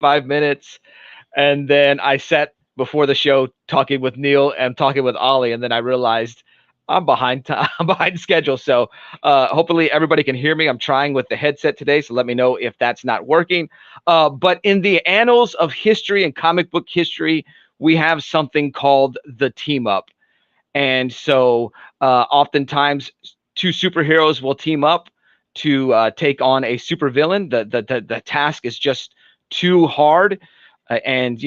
5 minutes, and then I sat before the show talking with NeIl and talking with Ollie, and then I realized I'm behind time. I'm behind schedule. So hopefully everybody can hear me. I'm trying with the headset today, so let me know if that's not working. But in the annals of history and comic book history, we have something called the team up. And so oftentimes two superheroes will team up to take on a supervillain. The task is just too hard. And,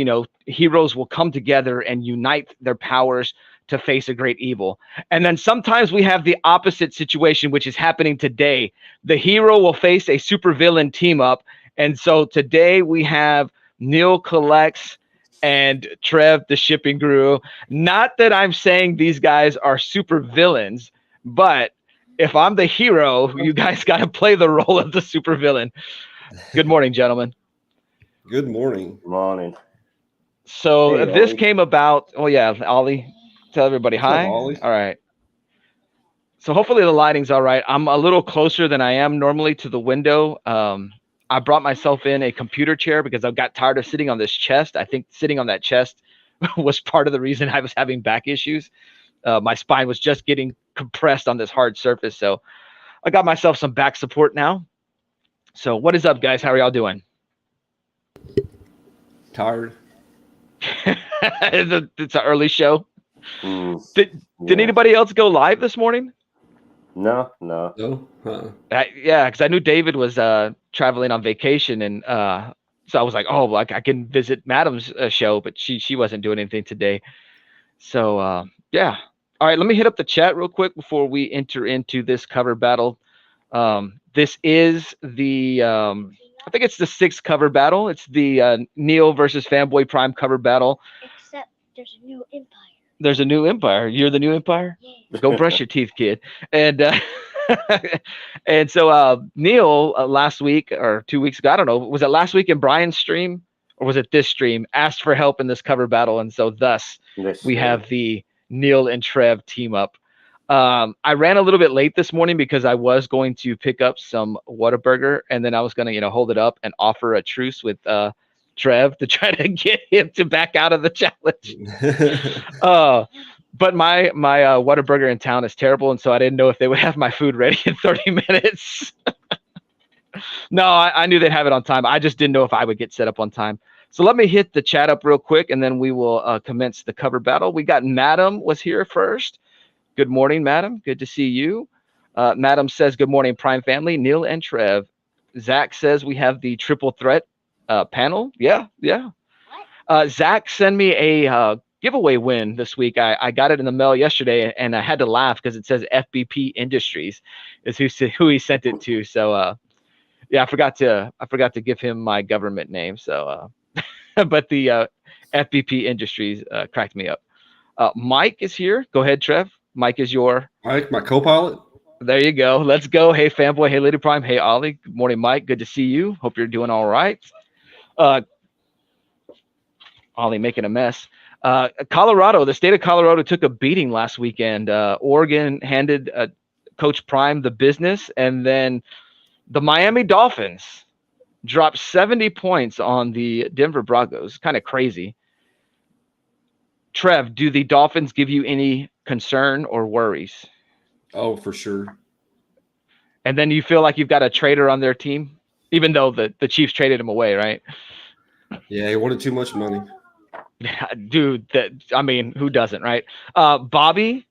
heroes will come together and unite their powers to face a great evil. And then sometimes we have the opposite situation, which is happening today. The hero will face a supervillain team up. And so today we have NeIl Collects and Trev, the shipping guru. Not that I'm saying these guys are super villains, but if I'm the hero, you guys got to play the role of the super villain. Good morning, gentlemen. Good morning. Morning. So Hey, this Ollie. came about. Oh yeah, Ollie, tell everybody What's up, hi. Ollie? All right. So hopefully the lighting's all right. I'm a little closer than I am normally to the window. I brought myself in a computer chair because I got tired of sitting on this chest. I think sitting on that chest was part of the reason I was having back issues. My spine was just getting compressed on this hard surface. So I got myself some back support now. So what is up, guys? How are y'all doing? Tired. It's an early show. Did Yeah. anybody else go live this morning? No. No? Yeah, because I knew David was traveling on vacation, and so I was like, oh, like I can visit Madam's show, but she wasn't doing anything today. So yeah. All right, let me hit up the chat real quick before we enter into this cover battle. This is the I think it's the sixth cover battle. It's the NeIl versus Fanboy Prime cover battle. Except there's a new empire. There's a new empire. You're the new empire? Yeah. Go brush your teeth, kid. And and so NeIl last week or 2 weeks ago, I don't know, was it last week in Brian's stream or was it this stream, asked for help in this cover battle, and so thus we have the NeIl and Trev team up. I ran a little bit late this morning because I was going to pick up some Whataburger, and then I was going to hold it up and offer a truce with Trev to try to get him to back out of the challenge. But my Whataburger in town is terrible, and so I didn't know if they would have my food ready in 30 minutes. No, I knew they'd have it on time. I just didn't know if I would get set up on time. So let me hit the chat up real quick, and then we will commence the cover battle. We got Madam was here first. Good morning, Madam. Good to see you. Madam says, good morning, Prime family, NeIl and Trev. Zach says we have the triple threat panel. Yeah. Zach sent me a giveaway win this week. I got it in the mail yesterday, and I had to laugh because it says FBP Industries is who he sent it to. So yeah, I forgot to give him my government name. So but the FBP Industries cracked me up. Mike is here. Go ahead, Trev. Mike is your Mike, my co-pilot. There you go. Let's go. Hey, Fanboy. Hey, Lady Prime. Hey, Ollie. Good morning, Mike. Good to see you. Hope you're doing all right. Ollie making a mess. Colorado, the state of Colorado took a beating last weekend. Oregon handed Coach Prime the business, and then the Miami Dolphins dropped 70 points on the Denver Broncos. Kind of crazy. Trev, do the Dolphins give you any concern or worries? Oh, for sure. And then you feel like you've got a traitor on their team, even though the Chiefs traded him away, right? Yeah, he wanted too much money. Dude, who doesn't, right? Bobby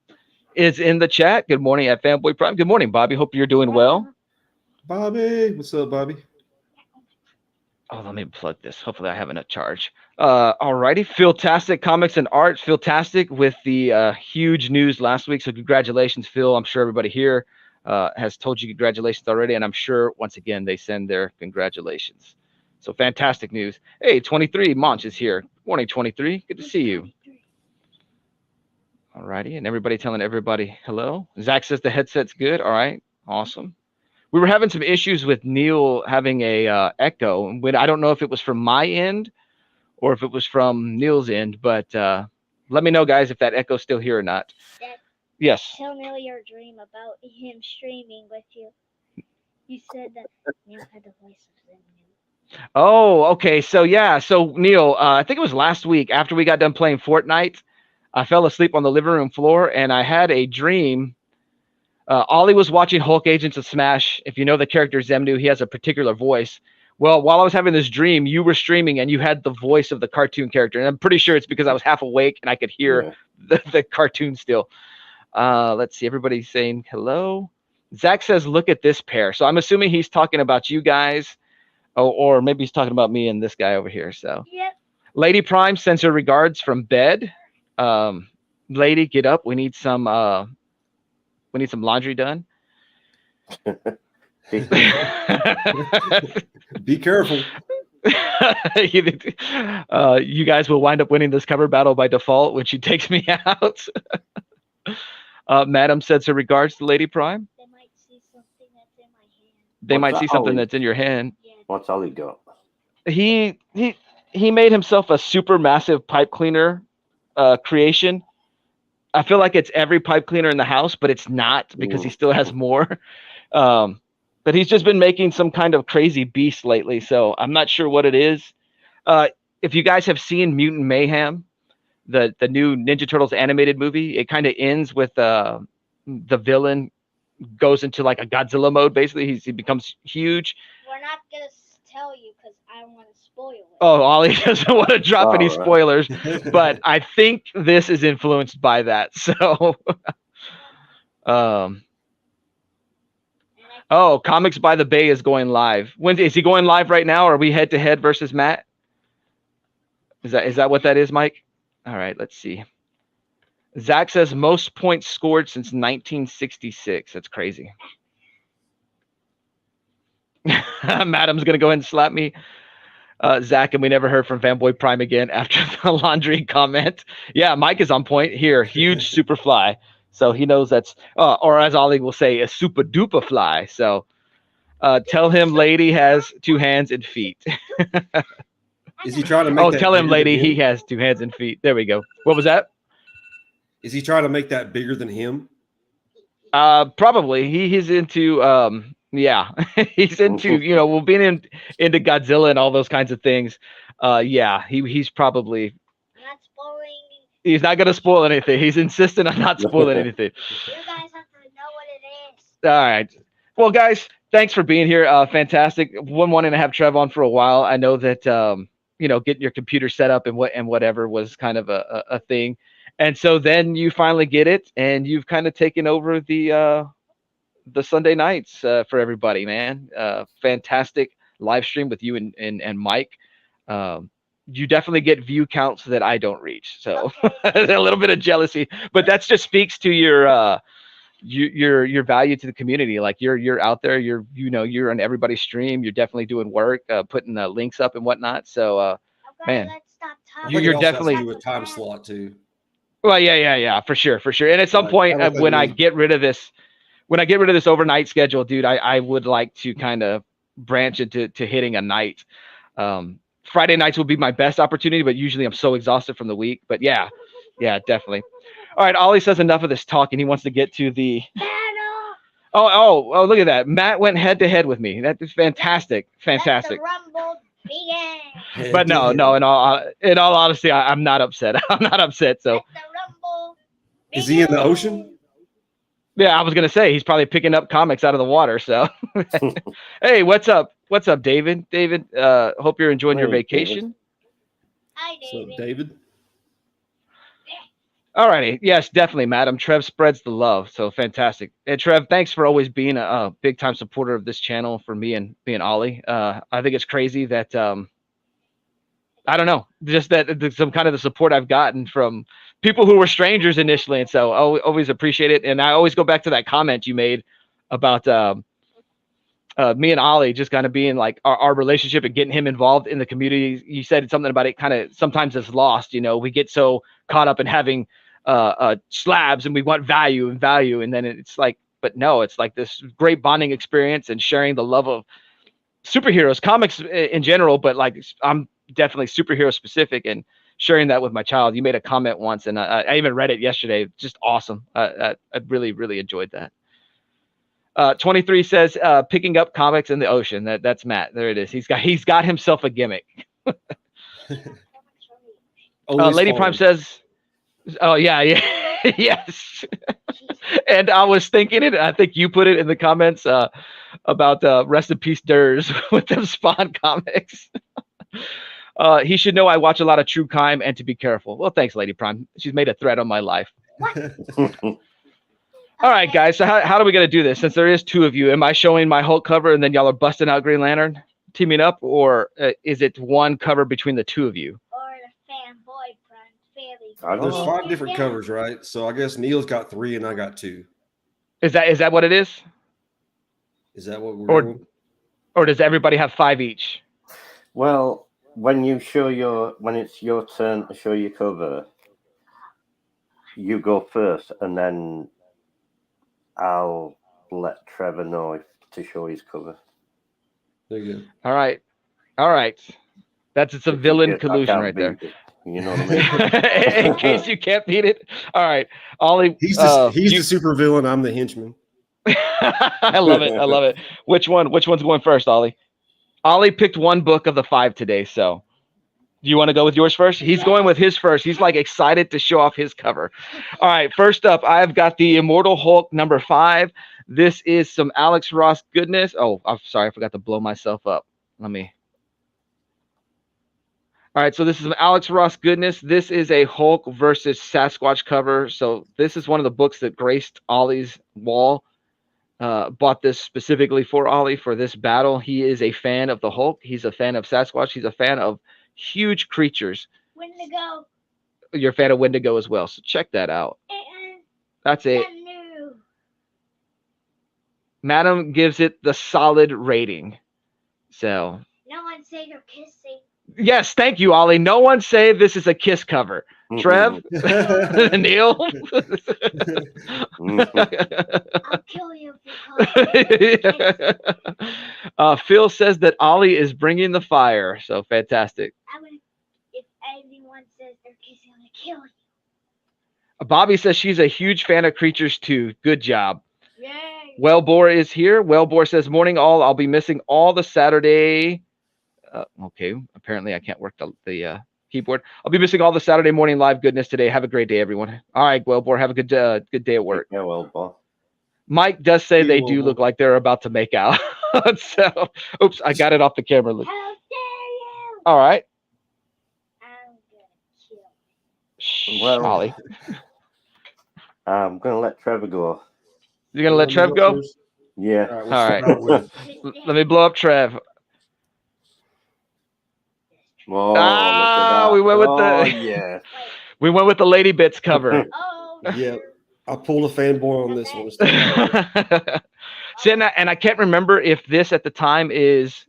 is in the chat. Good morning at Fanboy Prime. Good morning, Bobby. Hope you're doing well. Bobby, what's up, Bobby? Oh, let me plug this. Hopefully I have enough charge. All righty. Philtastic Comics and Art. Philtastic with the huge news last week. So congratulations, Phil. I'm sure everybody here has told you congratulations already. And I'm sure, once again, they send their congratulations. So fantastic news. Hey, 23 Monch is here. Morning, 23. Good to see you. All righty. And everybody telling everybody hello. Zach says the headset's good. All right. Awesome. We were having some issues with NeIl having a echo. I don't know if it was from my end or if it was from NeIl's end, but let me know, guys, if that echo's still here or not. Dad, yes. Tell NeIl your dream about him streaming with you. You said that NeIl had the voice of the new. Oh, okay. So yeah. So Neil, I think it was last week after we got done playing Fortnite, I fell asleep on the living room floor and I had a dream. Ollie was watching Hulk Agents of Smash. If you know the character Zemnu, he has a particular voice. Well, while I was having this dream, you were streaming and you had the voice of the cartoon character. And I'm pretty sure it's because I was half awake and I could hear Yeah. the cartoon still. Let's see. Everybody's saying hello. Zach says, look at this pair. So I'm assuming he's talking about you guys. Oh, or maybe he's talking about me and this guy over here. So Yep. Lady Prime sends her regards from bed. Lady, get up. We need some laundry done. Be careful. You guys will wind up winning this cover battle by default when she takes me out. Madam sends her regards to Lady Prime. They might see something that's in my hand. They What's might that, see something Ollie? that's in your hand. Yeah. What's Ollie got? He made himself a super massive pipe cleaner creation. I feel like it's every pipe cleaner in the house, but it's not because he still has more. But he's just been making some kind of crazy beast lately, so I'm not sure what it is. If you guys have seen Mutant Mayhem, the new Ninja Turtles animated movie, it kind of ends with the villain goes into like a Godzilla mode. Basically, he becomes huge. We're not gonna tell you because I don't want to spoil it. Oh, Ollie doesn't want to drop any All right. spoilers, but I think this is influenced by that. So, oh, Comics by the Bay is going live. When is he going live right now? Or are we head to head versus Matt? Is that what that is, Mike? All right, let's see. Zach says most points scored since 1966. That's crazy. Madam's gonna go ahead and slap me. Zach, and we never heard from Fanboy Prime again after the laundry comment. Yeah, Mike is on point here. Huge super fly. So he knows that's, or as Ollie will say, a super duper fly. So tell him lady has 2 hands and feet. Is he trying to make that tell him bigger than lady he him? has 2 hands and feet. There we go. What was that? Is he trying to make that bigger than him? Probably. He's into yeah. He's into, well, being into Godzilla and all those kinds of things. Yeah, he's probably I'm not spoiling. he's not gonna spoil anything. He's insistent on not spoiling anything. You guys have to know what it is. All right. Well, guys, thanks for being here. Fantastic. Wanting to have Trev on for a while. I know that getting your computer set up and whatever was kind of a thing. And so then you finally get it, and you've kind of taken over the Sunday nights for everybody, man. Fantastic live stream with you and Mike. You definitely get view counts that I don't reach. So a little bit of jealousy, but that just speaks to your value to the community. Like you're out there, you're on everybody's stream. You're definitely doing work, putting the links up and whatnot. So Okay, man, let's stop I talking. think You're it also has definitely- to do with time slot too. well, yeah, for sure. And at some Like, point, I don't think when I we- get rid of this overnight schedule, dude, I would like to kind of branch into hitting a night. Friday nights will be my best opportunity, but usually I'm so exhausted from the week. But yeah, definitely. All right, Ollie says enough of this talk, and he wants to get to the. Battle. Oh! Look at that. Matt went head to head with me. That is fantastic. Let the rumble begin. But no. In all honesty, I'm not upset. I'm not upset. So Let the rumble Is he in the begin. ocean? yeah, I was gonna say he's probably picking up comics out of the water. So hey, what's up? What's up, David? David, hope you're enjoying your Hey, vacation. Hi, So David. David. All righty. Yes, definitely, madam. Trev spreads the love. So fantastic. And Trev, thanks for always being a big time supporter of this channel for me and Ollie. I think it's crazy that I don't know, just that some kind of the support I've gotten from people who were strangers initially. And so I always appreciate it. And I always go back to that comment you made about me and Ollie just kind of being like our relationship and getting him involved in the community. You said something about it kind of sometimes it's lost, we get so caught up in having slabs and we want value. And then it's like, but no, it's like this great bonding experience and sharing the love of superheroes, comics in general, but like I'm definitely superhero specific and sharing that with my child. You made a comment once and I even read it yesterday. Just awesome. I really, really enjoyed that. 23 says picking up comics in the ocean. That's Matt. There it is. He's got himself a gimmick. Lady Prime says, "Oh yeah, yes." And I was thinking it. I think you put it in the comments about rest in peace Durs with them Spawn comics. He should know I watch a lot of true crime and to be careful. Well, thanks, Lady Prime. She's made a threat on my life. All right, guys. So how are we gonna do this? Since there is two of you, am I showing my Hulk cover and then y'all are busting out Green Lantern, teaming up, or is it one cover between the two of you? Or the fanboy friend, There's 5 different covers, right? So I guess Neil's got 3 and I got 2. Is that what it is? Is that what we're doing? Or does everybody have 5 each? Well, when it's your turn to show your cover, you go first, and then I'll let Trevor know to show his cover. There you go. All right. It's a villain collusion right there. You know what I mean? In case you can't beat it. All right, Ollie. He's the super villain. I'm the henchman. I love it. Which one's going first, Ollie? Ollie picked one book of the 5 today, so do you want to go with yours first? He's going with his first. He's like excited to show off his cover. All right, first up, I've got the Immortal Hulk number 5. This is some Alex Ross goodness. Oh, I'm sorry, I forgot to blow myself up. All right, so this is some Alex Ross goodness. This is a Hulk versus Sasquatch cover. So this is one of the books that graced Ollie's wall. Bought this specifically for Ollie for this battle. He is a fan of the Hulk. He's a fan of Sasquatch. He's a fan of huge creatures. Wendigo. You're a fan of Wendigo as well. So check that out. That's it. Madam gives it the solid rating. So. No one say they're kissing. Yes, thank you, Ollie. No one say this is a kiss cover. Trev, Neil. I'll kill you if you Phil says that Ollie is bringing the fire. So fantastic. If anyone says they're kissing, I'm gonna kill you. Bobby says she's a huge fan of creatures too. Good job. Yay. Wellbore is here. Wellbore says, morning all. I'll be missing all the Saturday. Okay, apparently I can't work the keyboard. I'll be missing all the Saturday morning live goodness today. Have a great day, everyone. All right, Wellbore, have a good day at work. Yeah, Wellbore. Mike does say they do look like they're about to make out. So, oops, I got it off the camera. How dare you? All right. I'm gonna kill you. Shh, Well, Ollie. I'm going to let Trevor go. You're going to let Trev go? Yeah. All All right. right. Let me blow up Trev. Oh, we went with yeah. we went with the Lady Bits cover. Oh, Yeah. I pulled a fanboy on this one. See, and I can't remember if this at the time is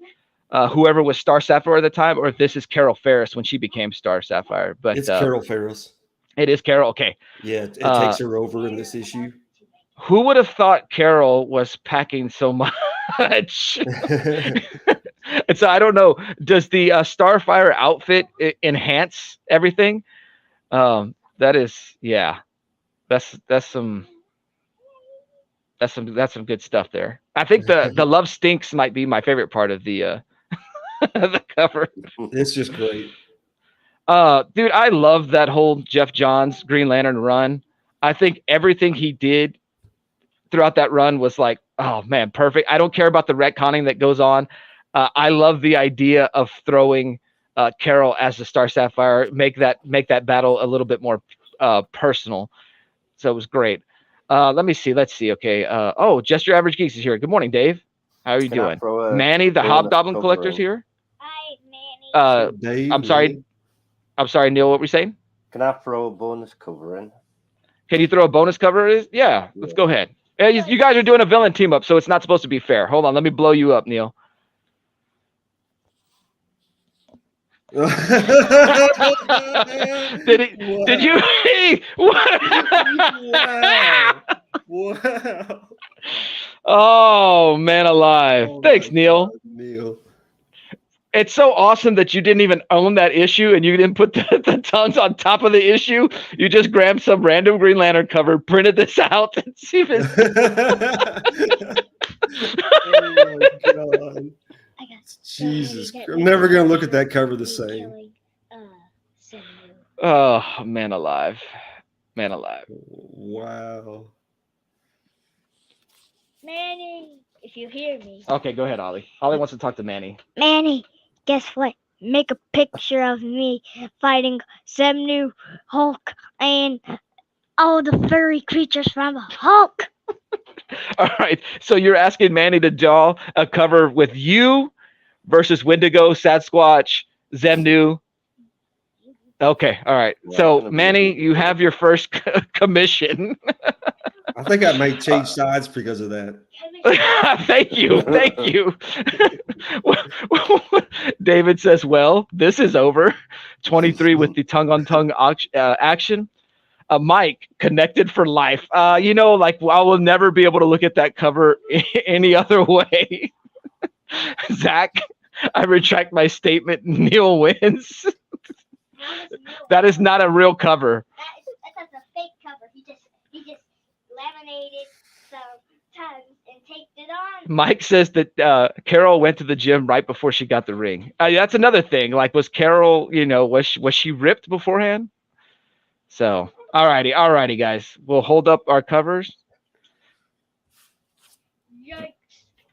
whoever was Star Sapphire at the time, or if this is Carol Ferris when she became Star Sapphire. But It's Carol Ferris. It is Carol. Okay. Yeah, it takes her over in this issue. Who would have thought Carol was packing so much? And so I don't know. Does the Starfire outfit enhance everything? That is, yeah. That's some good stuff there. I think the Love Stinks might be my favorite part of the the cover. It's just great. Dude, I love that whole Jeff Johns Green Lantern run. I think everything he did throughout that run was like, oh man, perfect. I don't care about the retconning that goes on. I love the idea of throwing Carol as the Star Sapphire, make that battle a little bit more personal. So it was great. Let's see. Okay. Just Your Average Geeks is here. Good morning, Dave. How are you doing? Manny, the Hobgoblin Collector's here. Hi, Manny. Dave, I'm sorry, Neil. What were you saying? Can I throw a bonus cover in? Can you throw a bonus cover? Yeah, let's go ahead. You guys are doing a villain team up, so it's not supposed to be fair. Hold on, let me blow you up, Neil. Did you? Wow. Oh man, alive! Thanks, Neil. God, Neil. It's so awesome that you didn't even own that issue and you didn't put the tongues on top of the issue. You just grabbed some random Green Lantern cover, printed this out, and see if it's Oh my God. I got Jesus. that I'm never going to look at picture that cover the of me same. killing, Samu. Oh, man alive. Man alive. Wow. Manny, if you hear me. Okay, go ahead, Ollie. Ollie wants to talk to Manny. Manny, guess what? Make a picture of me fighting Samu, Hulk, and all the furry creatures from Hulk. All right. So you're asking Manny to draw a cover with you versus Wendigo, Sasquatch, Zemnu. Okay. All right. Yeah, it's So gonna be a Manny, big you deal. have your first commission. I think I might change sides because of that. Thank you. Thank you. David says, well, this is over. 23 with the tongue on tongue action. Mike, connected for life. Like I will never be able to look at that cover any other way. Zach, I retract my statement. NeIl wins. That is not a real cover. That's a fake cover. He just laminated some tongues and taped it on. Mike says that Carol went to the gym right before she got the ring. That's another thing. Like, was Carol, was she ripped beforehand? So, alrighty, guys. We'll hold up our covers. Yikes.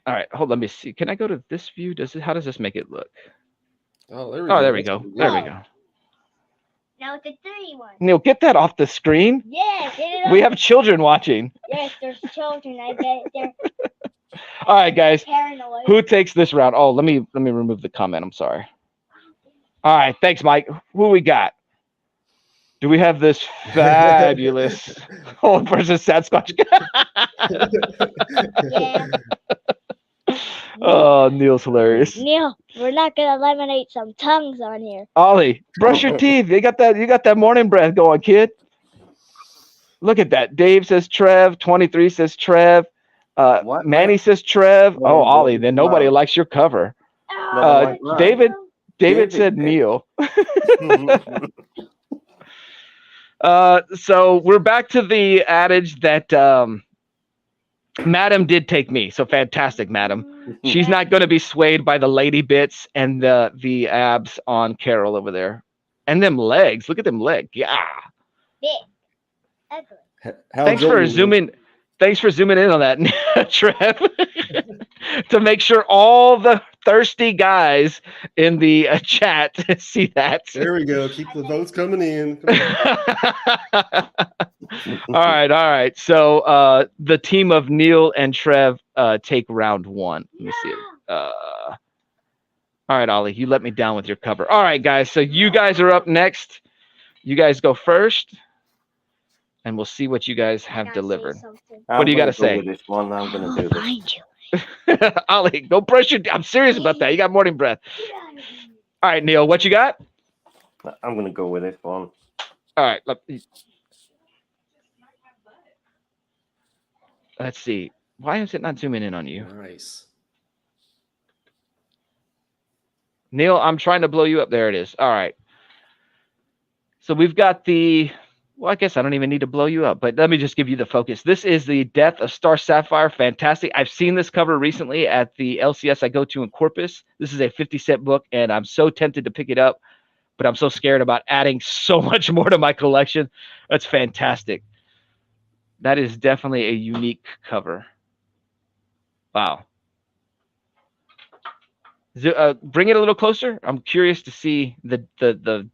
All right, hold. Let me see. Can I go to this view? How does this make it look? Oh, there we Oh, go. there we That's go. pretty There we good. go. Now it's a 3-1. NeIl, get that off the screen. Yeah, get it We on. have children watching. Yes, there's children. I bet they're All right, guys. paranoid. Who takes this round? Oh, let me remove the comment. I'm sorry. All right, thanks, Mike. Who we got? Do we have this fabulous old versus Sasquatch? Yeah. Oh, NeIl's hilarious. NeIl, we're not gonna eliminate some tongues on here. Ollie, brush your teeth. You got that morning breath going, kid. Look at that. Dave says Trev. 23 says Trev. What? Manny says Trev. Well, Oh, Ollie, then nobody wow. likes your cover. No, I like that. David David said did. NeIl. So we're back to the adage that Madam did take me. So fantastic, Madam. She's not going to be swayed by the lady bits and the abs on Carol over there. And them legs. Look at them legs. Yeah. Big. Ugly. Thanks for zooming in on that, Trev. To make sure all the thirsty guys in the chat see that. There we go. Keep the votes coming in. Come on. All right. So the team of NeIl and Trev take round one. Let me see it. All right, Ollie, you let me down with your cover. All right, guys. So you guys are up next. You guys go first, and we'll see what you guys have delivered. What do you got to say? With this one, I'm going to do this. Find you. Ollie, go brush your. I'm serious about that. You got morning breath. All right, NeIl, what you got? I'm going to go with this one. All right. Let's see. Why is it not zooming in on you? Nice. NeIl, I'm trying to blow you up. There it is. All right. So we've got well, I guess I don't even need to blow you up, but let me just give you the focus. This is the Death of Star Sapphire. Fantastic. I've seen this cover recently at the LCS I go to in Corpus. This is a 50-cent book, and I'm so tempted to pick it up, but I'm so scared about adding so much more to my collection. That's fantastic. That is definitely a unique cover. Wow. Bring it a little closer. I'm curious to see the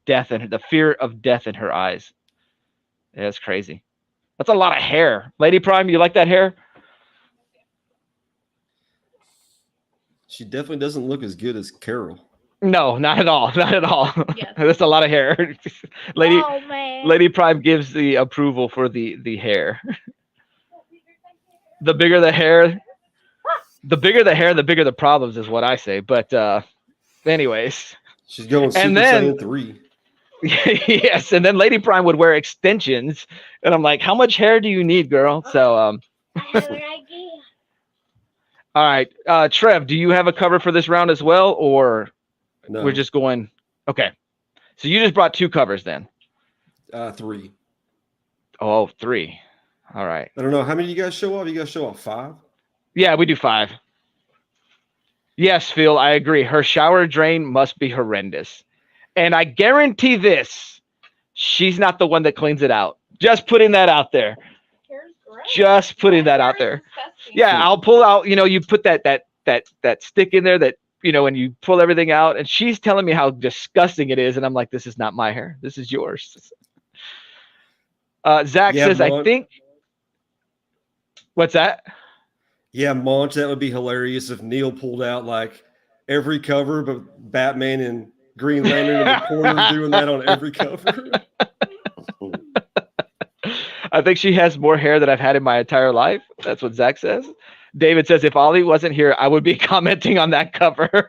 death and the fear of death in her eyes. Yeah, that's crazy. That's a lot of hair. Lady Prime, you like that hair? She definitely doesn't look as good as Carol. No, not at all. Not at all. Yeah. That's a lot of hair. Oh, man. Lady Prime gives the approval for the hair. The bigger the hair, the bigger the problems is what I say. But anyways. She's going Super And then- Saiyan 3. Yes, and then Lady Prime would wear extensions, and I'm like, how much hair do you need, girl? So I have an idea. all right, Trev, do you have a cover for this round as well, or No, we're just going? Okay, so you just brought two covers then. 3. Oh, three. All right. I don't know. How many do you guys show off? You guys show off 5? Yeah, we do 5. Yes, Phil, I agree. Her shower drain must be horrendous. And I guarantee this, she's not the one that cleans it out. Just putting that out there. Just putting that out there. Yeah, I'll pull out, you put that stick in there that, and you pull everything out, and she's telling me how disgusting it is, and I'm like, this is not my hair. This is yours. Zach Yeah, says, I Monch. think. What's that? Yeah, Monch, that would be hilarious if NeIl pulled out like every cover, but Batman and Green Lantern in the corner doing that on every cover. I think she has more hair than I've had in my entire life. That's what Zach says. David says, if Ollie wasn't here, I would be commenting on that cover.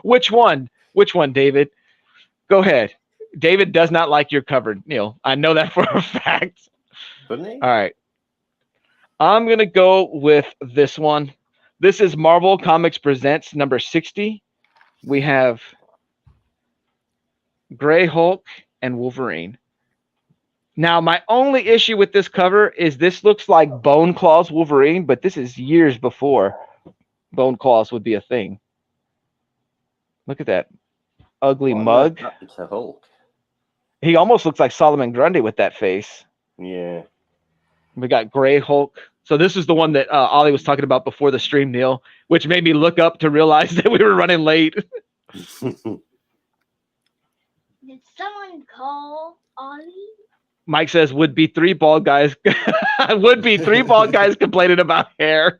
Which one? Which one, David? Go ahead. David does not like your cover, NeIl. I know that for a fact. Couldn't he? All right. I'm going to go with this one. This is Marvel Comics Presents number 60. We have Gray Hulk and Wolverine. Now, my only issue with this cover is this looks like Bone Claws Wolverine, but this is years before Bone Claws would be a thing. Look at that ugly mug. It's a Hulk. He almost looks like Solomon Grundy with that face. Yeah. We got Gray Hulk. So this is the one that Ollie was talking about before the stream, NeIl, which made me look up to realize that we were running late. Did someone call Ollie? Mike says, would be 3 bald guys. Would be 3 bald guys complaining about hair.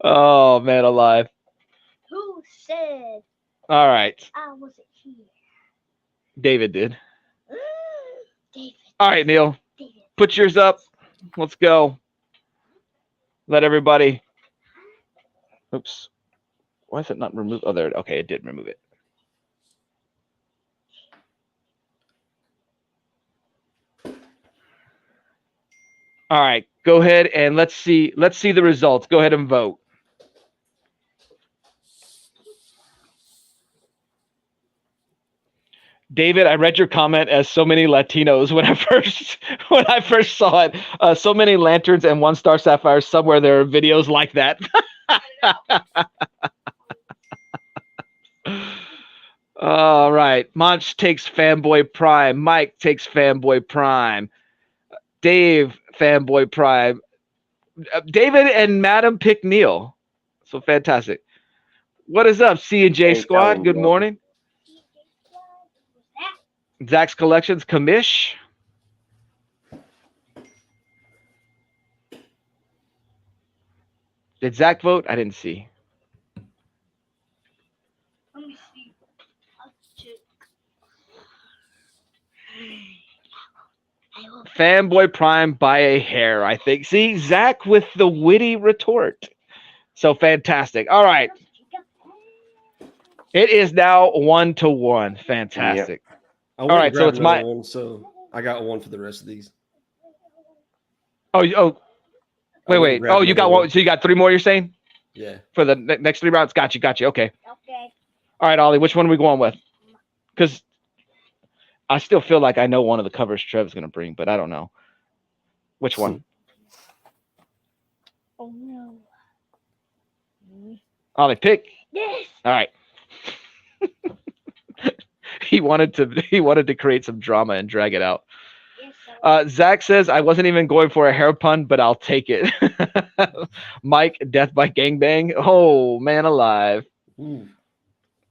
Oh, man alive. Who said All right. I wasn't here? David did. David. All right, NeIl. David. Put yours up. Let's go. Let everybody. Oops. Why is it not removed? Oh, there. Okay, it did remove it. All right, go ahead and let's see the results. Go ahead and vote. David, I read your comment as so many Latinos when I first saw it. So many lanterns and 1-star sapphires. Somewhere there are videos like that. All right, Monch takes Fanboy Prime. Mike takes Fanboy Prime. Dave, Fanboy Prime. David and Madam pick NeIl. So fantastic. What is up, C&J Squad? Good morning. Zach's Collections, Commish. Did Zach vote? I didn't see. Let me see. I'll check. Fanboy Prime by a hair, I think. See, Zach with the witty retort. So fantastic. All right. It is now 1-1. Fantastic. I All went right, and so grabbed it's another my. one, so I got one for the rest of these. Oh. I went Wait. and grabbed Oh, you got another one. So you got 3 more, you're saying? Yeah. For the next 3 rounds? Got you. Okay. Okay. All right, Ollie, which one are we going with? Because I still feel like I know one of the covers Trev's going to bring, but I don't know. Which one? Oh no. Ollie, pick. Yes. All right. He wanted to create some drama and drag it out. Yes, Zach says, I wasn't even going for a hair pun, but I'll take it. Mike, Death by Gangbang. Oh, man alive. Ooh.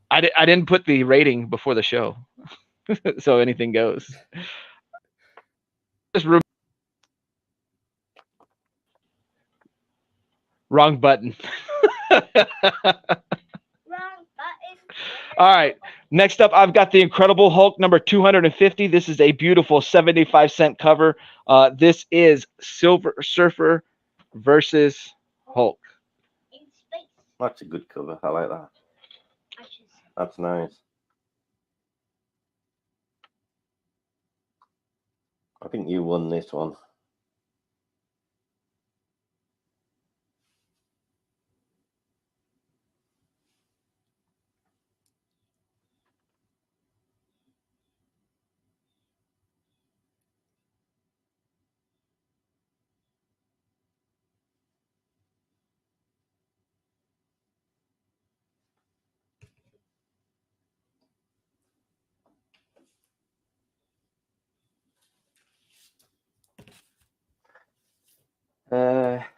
I didn't put the rating before the show. So anything goes. Just wrong button. Wrong button. All right. Next up, I've got the Incredible Hulk number 250. This is a beautiful 75-cent cover. This is Silver Surfer versus Hulk. In space. That's a good cover. I like that. That's nice. I think you won this one.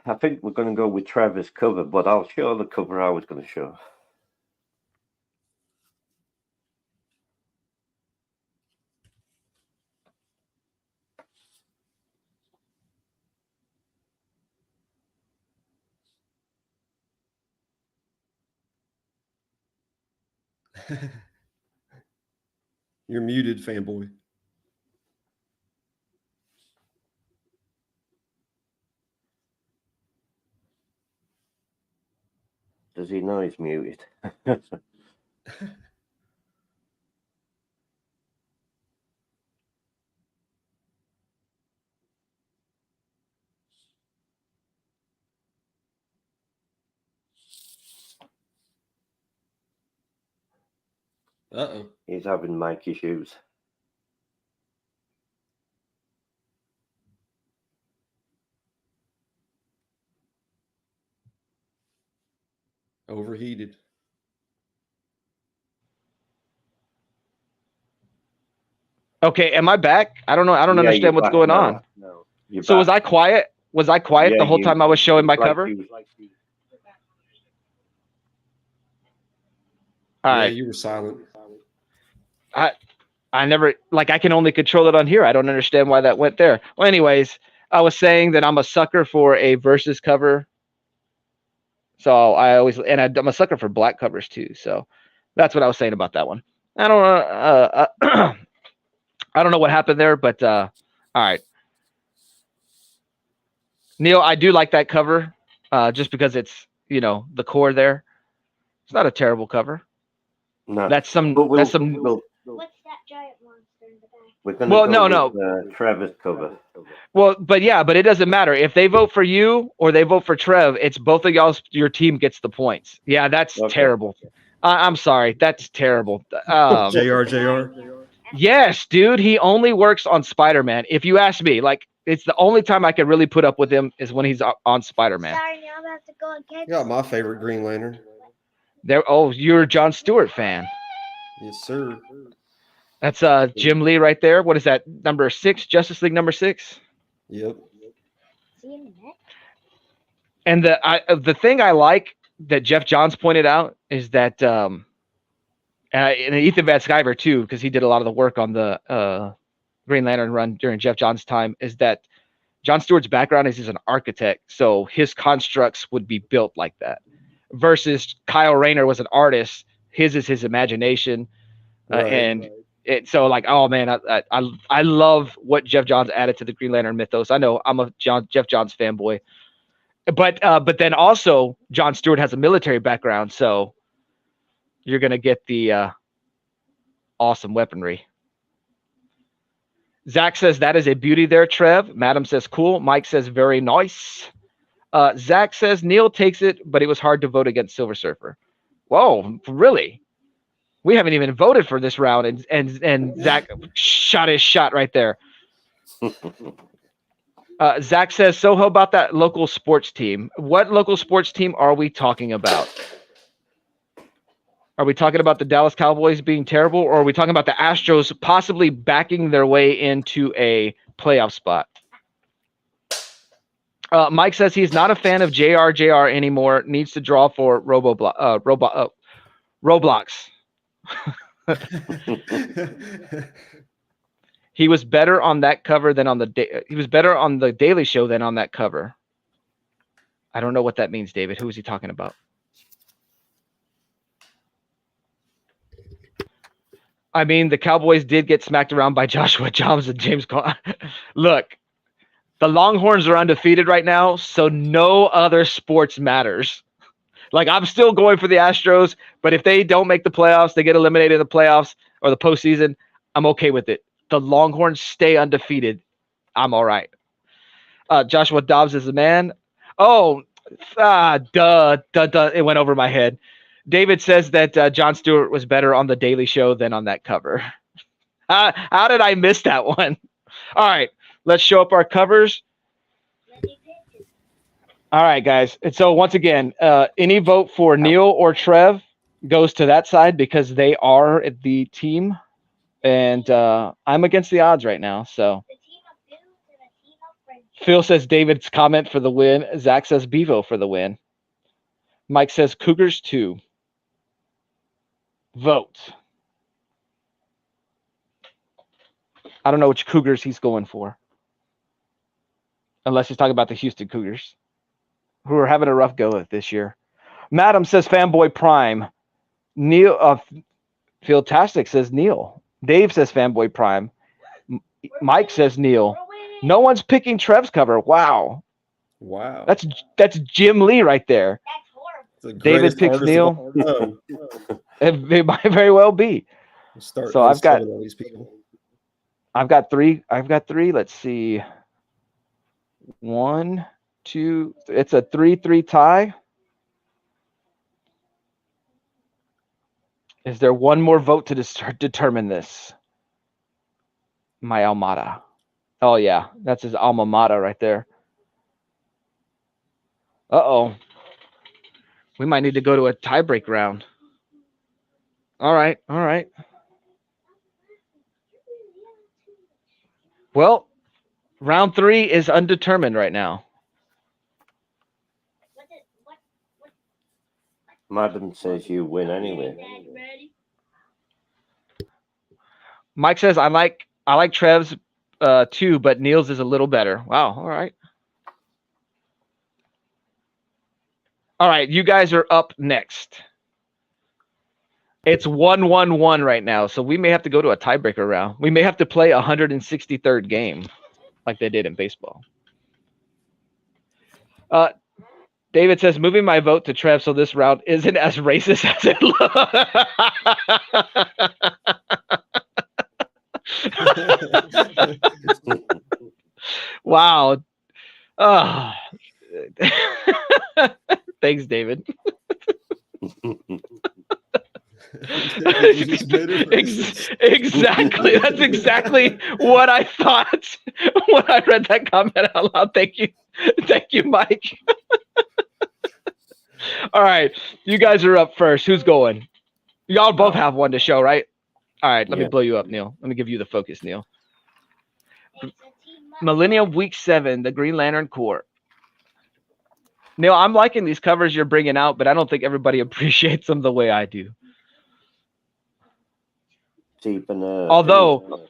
I think we're going to go with Trevor's cover, but I'll show the cover I was going to show. You're muted, fanboy. Does he know he's muted? Uh-oh. He's having mic issues. Overheated. Okay, am I back? I don't know. I don't Yeah, you're understand what's back going now. on. No, you're So was back. I quiet? Was I quiet Yeah, the whole you- time I was showing my like cover? you- All Yeah, right. you were silent. I never I can only control it on here. I don't understand why that went there. Well, anyways, I was saying that I'm a sucker for a versus cover. So I'm a sucker for black covers too. So that's what I was saying about that one. I don't know. I don't know what happened there, but all right. NeIl, I do like that cover, just because it's the core there. It's not a terrible cover. No, That's some. but That's some. What's that giant monster in the back? we're going Well, to go with Trevor's cover. Well, but it doesn't matter if they vote for you or they vote for Trev. It's both of y'all. Your team gets the points. Yeah, that's Okay. terrible. I'm sorry, that's terrible. JR. Yes, dude, he only works on Spider-Man. If you ask me, it's the only time I can really put up with him is when he's on Spider-Man. Sorry, now I'm gonna have to go against. You got my favorite Green Lantern. You're a John Stewart fan. Yes, sir. That's Jim Lee right there. What is that? Number 6, Justice League number 6. Yep. See you in a minute. And the thing I like that Jeff Johns pointed out is that and Ethan Van Sciver too, because he did a lot of the work on the Green Lantern run during Jeff Johns' time, is that John Stewart's background is he's an architect, so his constructs would be built like that. Versus Kyle Rayner was an artist; his is his imagination, Right. and so oh man, I love what Jeff Johns added to the Green Lantern mythos. I know I'm a Jeff Johns fanboy, but then also John Stewart has a military background, so you're gonna get the awesome weaponry. Zach says that is a beauty there, Trev. Madam says cool. Mike says very nice. Zach says NeIl takes it, but it was hard to vote against Silver Surfer. Whoa, really? We haven't even voted for this round, and Zach shot his shot right there. Zach says, so how about that local sports team? What local sports team are we talking about? Are we talking about the Dallas Cowboys being terrible, or are we talking about the Astros possibly backing their way into a playoff spot? Mike says he's not a fan of JR anymore. Needs to draw for Roblox. He was better on that cover than on he was better on the Daily Show than on that cover. I don't know what that means, David. Who is he talking about? I mean, the Cowboys did get smacked around by Joshua Dobbs and James Conner. Look, the Longhorns are undefeated right now, so no other sports matters. I'm still going for the Astros, but if they don't make the playoffs, they get eliminated in the playoffs or the postseason, I'm okay with it. The Longhorns stay undefeated. I'm all right. Joshua Dobbs is the man. Oh, duh. It went over my head. David says that Jon Stewart was better on the Daily Show than on that cover. How did I miss that one? All right, let's show up our covers. All right, guys. And so once again, any vote for NeIl or Trev goes to that side because they are the team, and I'm against the odds right now. So Phil says David's comment for the win. Zach says Bevo for the win. Mike says Cougars 2. Vote. I don't know which Cougars he's going for. Unless he's talking about the Houston Cougars, who are having a rough go at this year. Madam says Fanboy Prime. NeIl, Philtastic says NeIl. Dave says Fanboy Prime. Mike says NeIl. No one's picking Trev's cover. Wow. Wow. That's Jim Lee right there. David picks NeIl. It might very well be. So I've got all these people. I've got three. Let's see. 1, 2. It's a 3-3 tie. Is there one more vote to determine this? My Almada. Oh yeah, that's his alma mater right there. Uh-oh. We might need to go to a tiebreak round. All right. Well, round 3 is undetermined right now. Madam says you win anyway. Mike says I like Trev's too, but NeIl's is a little better. Wow. All right. All right, you guys are up next. It's 1-1-1 right now, so we may have to go to a tiebreaker round. We may have to play a 163rd game, like they did in baseball. David says, moving my vote to Trev so this round isn't as racist as it looks. Wow. Oh. Thanks, David. Exactly. That's exactly what I thought when I read that comment out loud. Thank you, Mike. All right, you guys are up first. Who's going? Y'all both have one to show, right? All right, let me blow you up, NeIl. Let me give you the focus, NeIl. Millennium Week 7, the Green Lantern Corps. NeIl, I'm liking these covers you're bringing out, but I don't think everybody appreciates them the way I do. Although,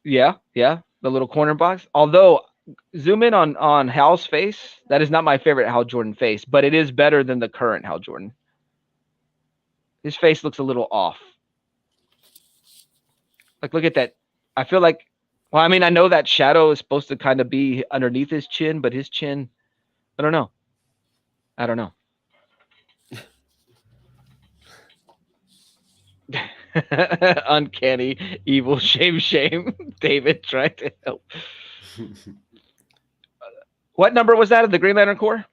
yeah, the little corner box. Although, zoom in on Hal's face. That is not my favorite Hal Jordan face, but it is better than the current Hal Jordan. His face looks a little off. Like, look at that. I feel like, well, I mean, I know that shadow is supposed to kind of be underneath his chin, but his chin, I don't know. Uncanny, evil, shame. David trying to help. What number was that of the Green Lantern Corps?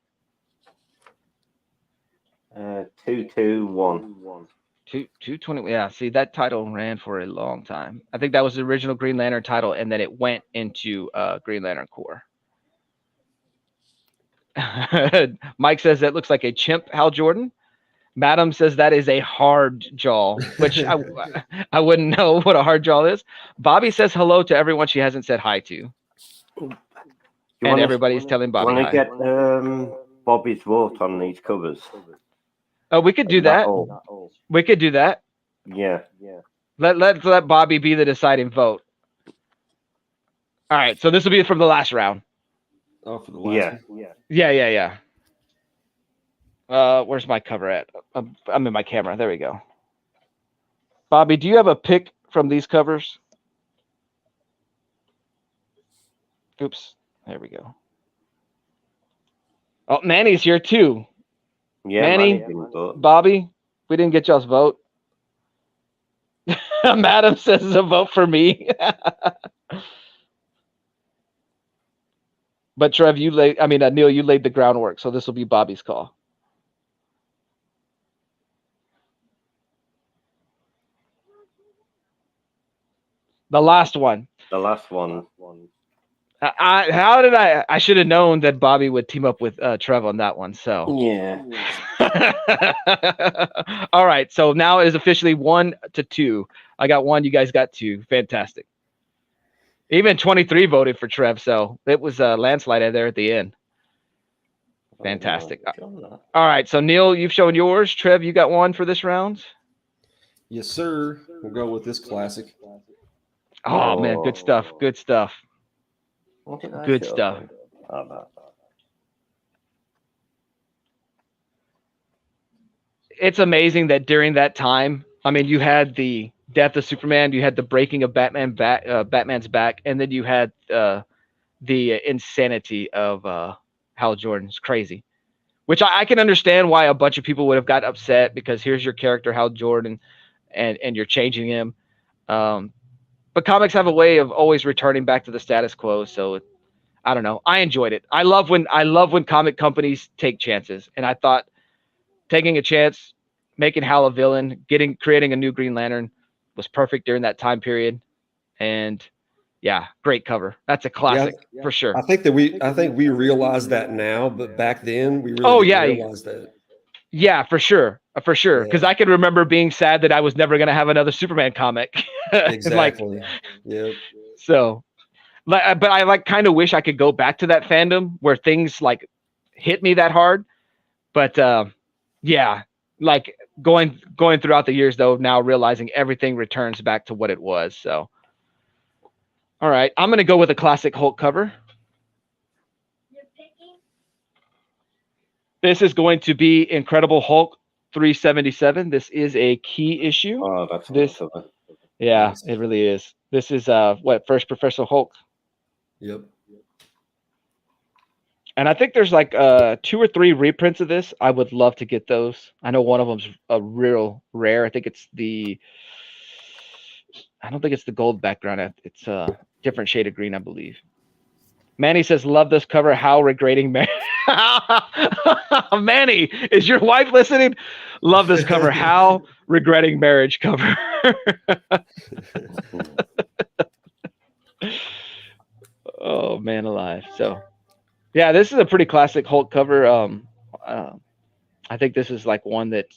221. 220. Yeah, see, that title ran for a long time. I think that was the original Green Lantern title, and then it went into Green Lantern Corps. Mike says that looks like a chimp Hal Jordan. Madam says that is a hard jaw, which I wouldn't know what a hard jaw is. Bobby says hello to everyone she hasn't said hi to. And everybody's telling Bobby hi. Want to get Bobby's vote on these covers? Oh, we could do that. We could do that. Yeah. Let Bobby be the deciding vote. All right, so this will be from the last round. Oh, for the last one? Yeah. Where's my cover at? I'm in my camera. There we go. Bobby, do you have a pick from these covers? Oops. There we go. Oh, Manny's here too. Yeah, Manny, Bobby, we didn't get y'all's vote. Madam says it's a vote for me. But Trev, NeIl, you laid the groundwork, so this will be Bobby's call. The last one. I should have known that Bobby would team up with Trev on that one. So yeah. All right. So now it is officially 1-2. I got 1. You guys got 2. Fantastic. Even 23 voted for Trev, so it was a landslide there at the end. Fantastic. All right, so Neil, you've shown yours. Trev, you got one for this round? Yes, sir. We'll go with this classic. Oh, man, good stuff. Good stuff. Good stuff. It's amazing that during that time, I mean, you had the death of Superman, you had the breaking of Batman's back, and then you had the insanity of Hal Jordan's crazy, which I can understand why a bunch of people would have got upset, because here's your character, Hal Jordan, and you're changing him. But comics have a way of always returning back to the status quo. So I don't know. I enjoyed it. I love when comic companies take chances, and I thought taking a chance, making Hal a villain, creating a new Green Lantern was perfect during that time period. And yeah, great cover. That's a classic for sure. I think we realize that now, but back then we really didn't realize that. Yeah, for sure. Because I can remember being sad that I was never going to have another Superman comic. Exactly. Yeah. So, but I kind of wish I could go back to that fandom where things like hit me that hard. But yeah, like going throughout the years though, now realizing everything returns back to what it was. So, all right, I'm going to go with a classic Hulk cover. This is going to be Incredible Hulk 377. This is a key issue. Oh, that's this. Yeah, it really is. This is first Professor Hulk. Yep. And I think there's like 2 or 3 reprints of this. I would love to get those. I know one of them's a real rare. I don't think it's the gold background. It's a different shade of green, I believe. Manny says, love this cover. How regretting marriage. Manny, is your wife listening? Love this cover. How regretting marriage cover. Oh, man alive. So, yeah, this is a pretty classic Hulk cover. I think this is like one that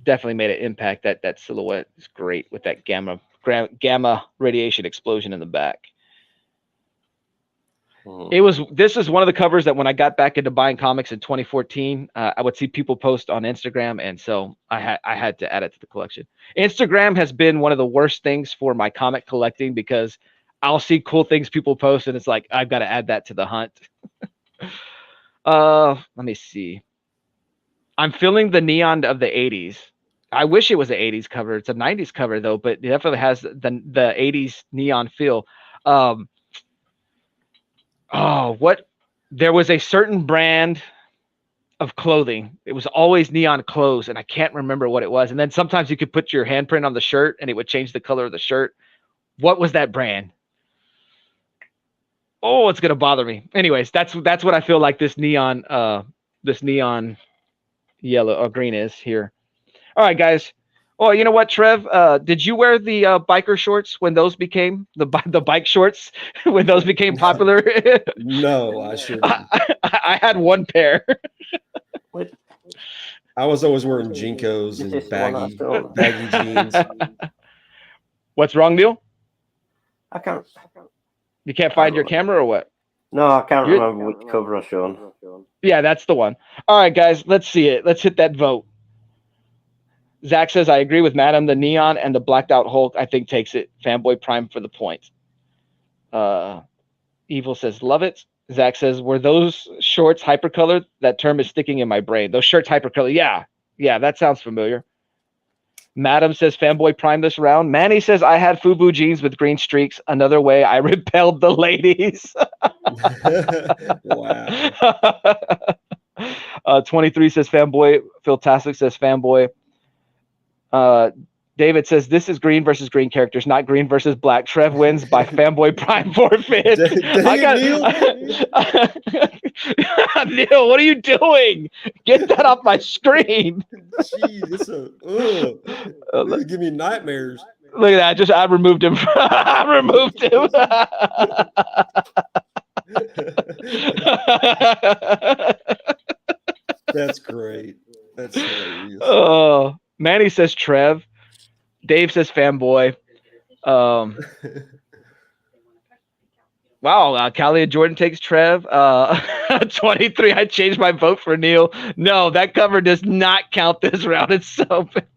definitely made an impact. That silhouette is great with that gamma radiation explosion in the back. This is one of the covers that when I got back into buying comics in 2014, I would see people post on Instagram, and so I had to add it to the collection. Instagram has been one of the worst things for my comic collecting, because I'll see cool things people post, and it's like I've got to add that to the hunt. Let me see. I'm feeling the neon of the 80s. I wish it was an 80s cover. It's a 90s cover though, but it definitely has the 80s neon feel. There was a certain brand of clothing. It was always neon clothes, and I can't remember what it was. And then sometimes you could put your handprint on the shirt and it would change the color of the shirt. What was that brand? Oh, it's gonna bother me. Anyways, that's what I feel like this neon yellow or green is here. All right, guys. Oh, you know what, Trev? Did you wear the biker shorts when those became the bike shorts when those became popular? No, I sure didn't. I had one pair. I was always wearing Jinkos and baggy jeans. What's wrong, Neil? I can't. You can't find your camera or what? No, I can't remember which cover I've shown. Yeah, that's the one. All right, guys, let's see it. Let's hit that vote. Zach says, I agree with Madam. The neon and the blacked out Hulk, I think, takes it. Fanboy Prime for the point. Evil says, love it. Zach says, were those shorts hypercolored? That term is sticking in my brain. Those shirts hypercolored. Yeah, that sounds familiar. Madam says, Fanboy Prime this round. Manny says, I had FUBU jeans with green streaks. Another way I repelled the ladies. Wow. 23 says, Fanboy. Philtastic says, Fanboy. David says, this is green versus green characters, not green versus black. Trev wins by Fanboy Prime forfeit. Neil, what are you doing? Get that off my screen. Jeez, this will give me nightmares. Look at that. I removed him. I removed him. That's great. That's hilarious. Oh, Manny says Trev. Dave says Fanboy. Wow, Callie and Jordan takes Trev. 23. I changed my vote for NeIl. No, that cover does not count this round. It's so bad.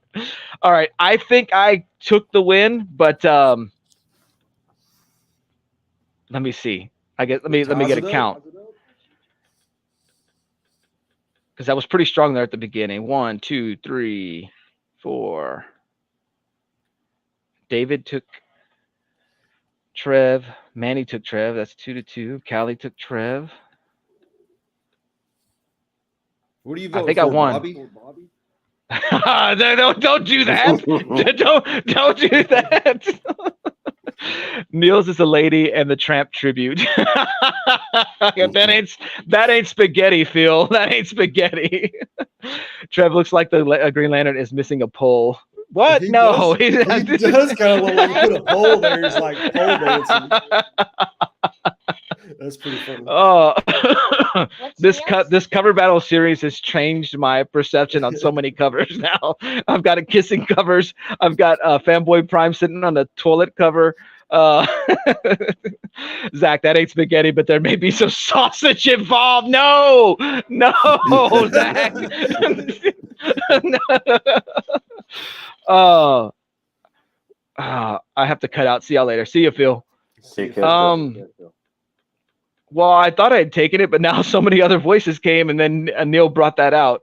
All right. I think I took the win, but let me see. Let me get a count. Because that was pretty strong there at the beginning. 1, 2, 3, 4. David took Trev. Manny took Trev. That's 2-2. Callie took Trev. What do you vote I think for, I won. Bobby? don't do that. don't do that. NeIl's is a lady and the Tramp tribute. that ain't spaghetti, Phil. That ain't spaghetti. Trev looks like the Green Lantern is missing a pole. What? He No, does, he does kind of look like he put a pole there. He's like pole dancing. That's pretty funny. Oh, this cover battle series has changed my perception on so many covers now. I've got a kissing covers. I've got Fanboy Prime sitting on the toilet cover. Zach, that ain't spaghetti, but there may be some sausage involved. No, Zach. No. I have to cut out. See y'all later. See you, Phil. Well, I thought I had taken it, but now so many other voices came, and then NeIl brought that out.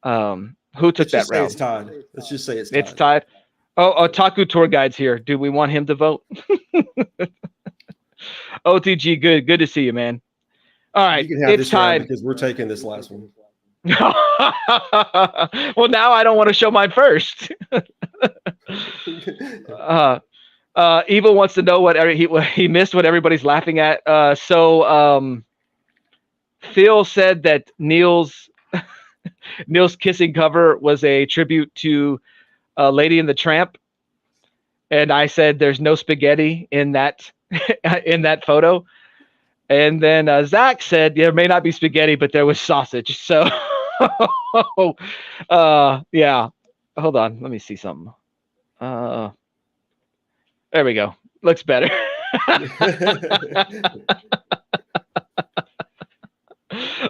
Who took that round? It's tied. Let's just say it's tied. It's tied. Oh, Taku Tour Guide's here. Do we want him to vote? OTG, good to see you, man. All right, you can have it's tied because we're taking this last one. Well, now I don't want to show mine first. Evil wants to know what he missed, what everybody's laughing at. So Phil said that NeIl's kissing cover was a tribute to Lady and the Tramp, and I said there's no spaghetti in that photo. And then Zach said there may not be spaghetti, but there was sausage. So yeah. Hold on, let me see something. There we go. Looks better.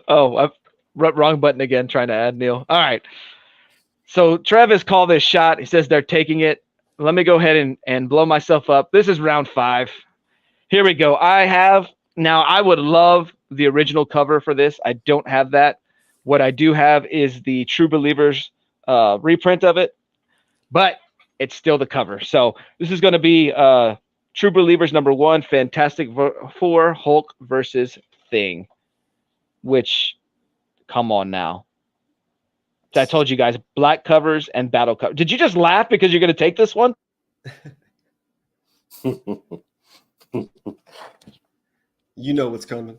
Oh, I've wrong button again, trying to add NeIl. All right. So Travis called this shot. He says they're taking it. Let me go ahead and blow myself up. This is round 5. Here we go. I would love the original cover for this. I don't have that. What I do have is the True Believers reprint of it, but it's still the cover. So this is going to be True Believers #1, Fantastic Four, Hulk versus Thing, which, come on now. I told you guys, black covers and battle cover. Did you just laugh because you're going to take this one? You know what's coming.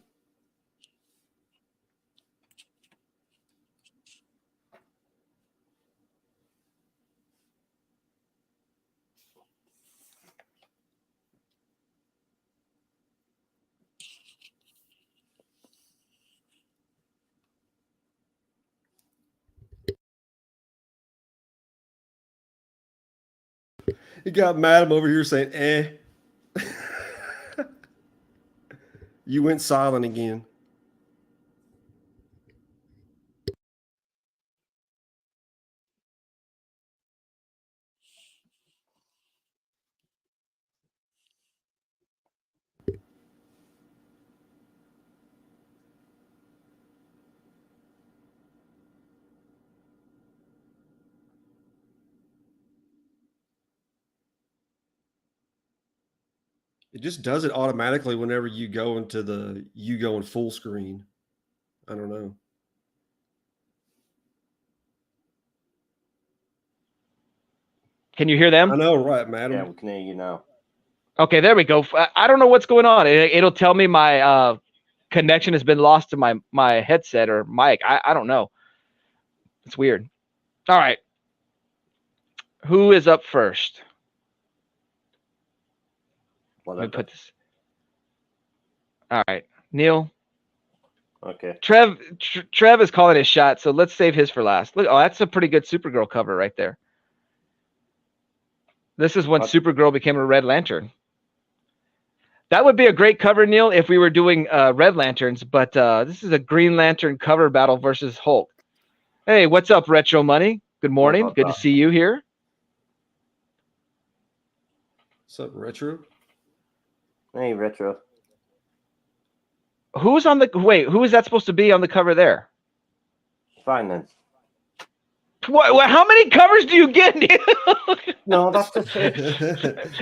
He got mad. I'm over here saying, eh. You went silent again. It just does it automatically whenever you go in full screen. I don't know. Can you hear them? I know, right, madam? Yeah, we can hear you now. Okay, there we go. I don't know what's going on. It'll tell me my connection has been lost to my headset or mic. I don't know. It's weird. All right. Who is up first? Let me put this. All right, NeIl. Okay. Trev is calling his shot, so let's save his for last. Look, that's a pretty good Supergirl cover right there. This is when What? Supergirl became a Red Lantern. That would be a great cover, Neil, if we were doing Red Lanterns, but this is a Green Lantern cover battle versus Hulk. Hey, what's up, Retro Money? Good morning. about Good to that? see you here. What's up, Retro? Hey, Retro. Who's on the wait? Who is that supposed to be on the cover there? Fine then. What? How many covers do you get, Neil? No, that's the same.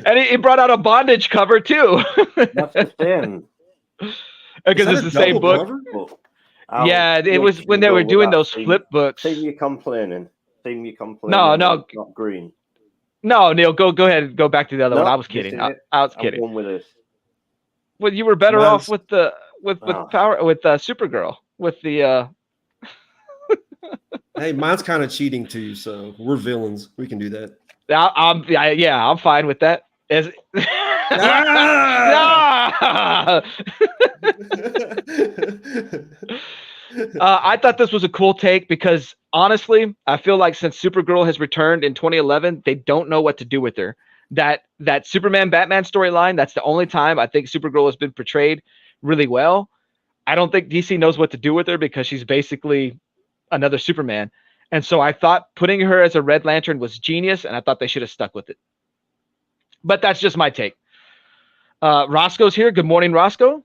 And he brought out a bondage cover too. That's the same. Because it's the same book. But Yeah, it I'll was make when you they go were with doing that those theme. flip books. Theme you complaining. Theme you complaining. No, Not green. No, Neil, go ahead. Go back to the other No, one. I was this kidding. is it. I was I'm kidding. going with this. Well, you were better Mine's- off with Oh. power with Supergirl with the. Hey, mine's kind of cheating too, so we're villains. We can do that. I'm fine with that. Ah! I thought this was a cool take because honestly, I feel like since Supergirl has returned in 2011, they don't know what to do with her. That Superman Batman storyline, that's the only time I think Supergirl has been portrayed really well. I don't think DC knows what to do with her because she's basically another Superman. And so I thought putting her as a Red Lantern was genius, and I thought they should have stuck with it. But that's just my take. Roscoe's here. Good morning, Roscoe.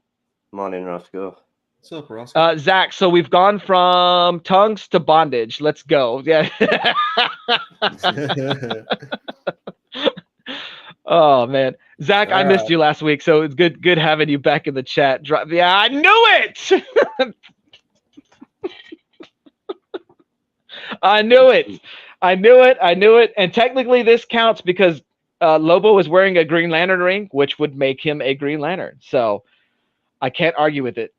Morning, Roscoe. What's up, Roscoe? Zach, so we've gone from tongues to bondage. Let's go. Yeah. Oh man, Zach, I missed you last week, so it's good having you back in the chat. Yeah, I knew it. I knew it. And technically, this counts because Lobo is wearing a Green Lantern ring, which would make him a Green Lantern. So I can't argue with it.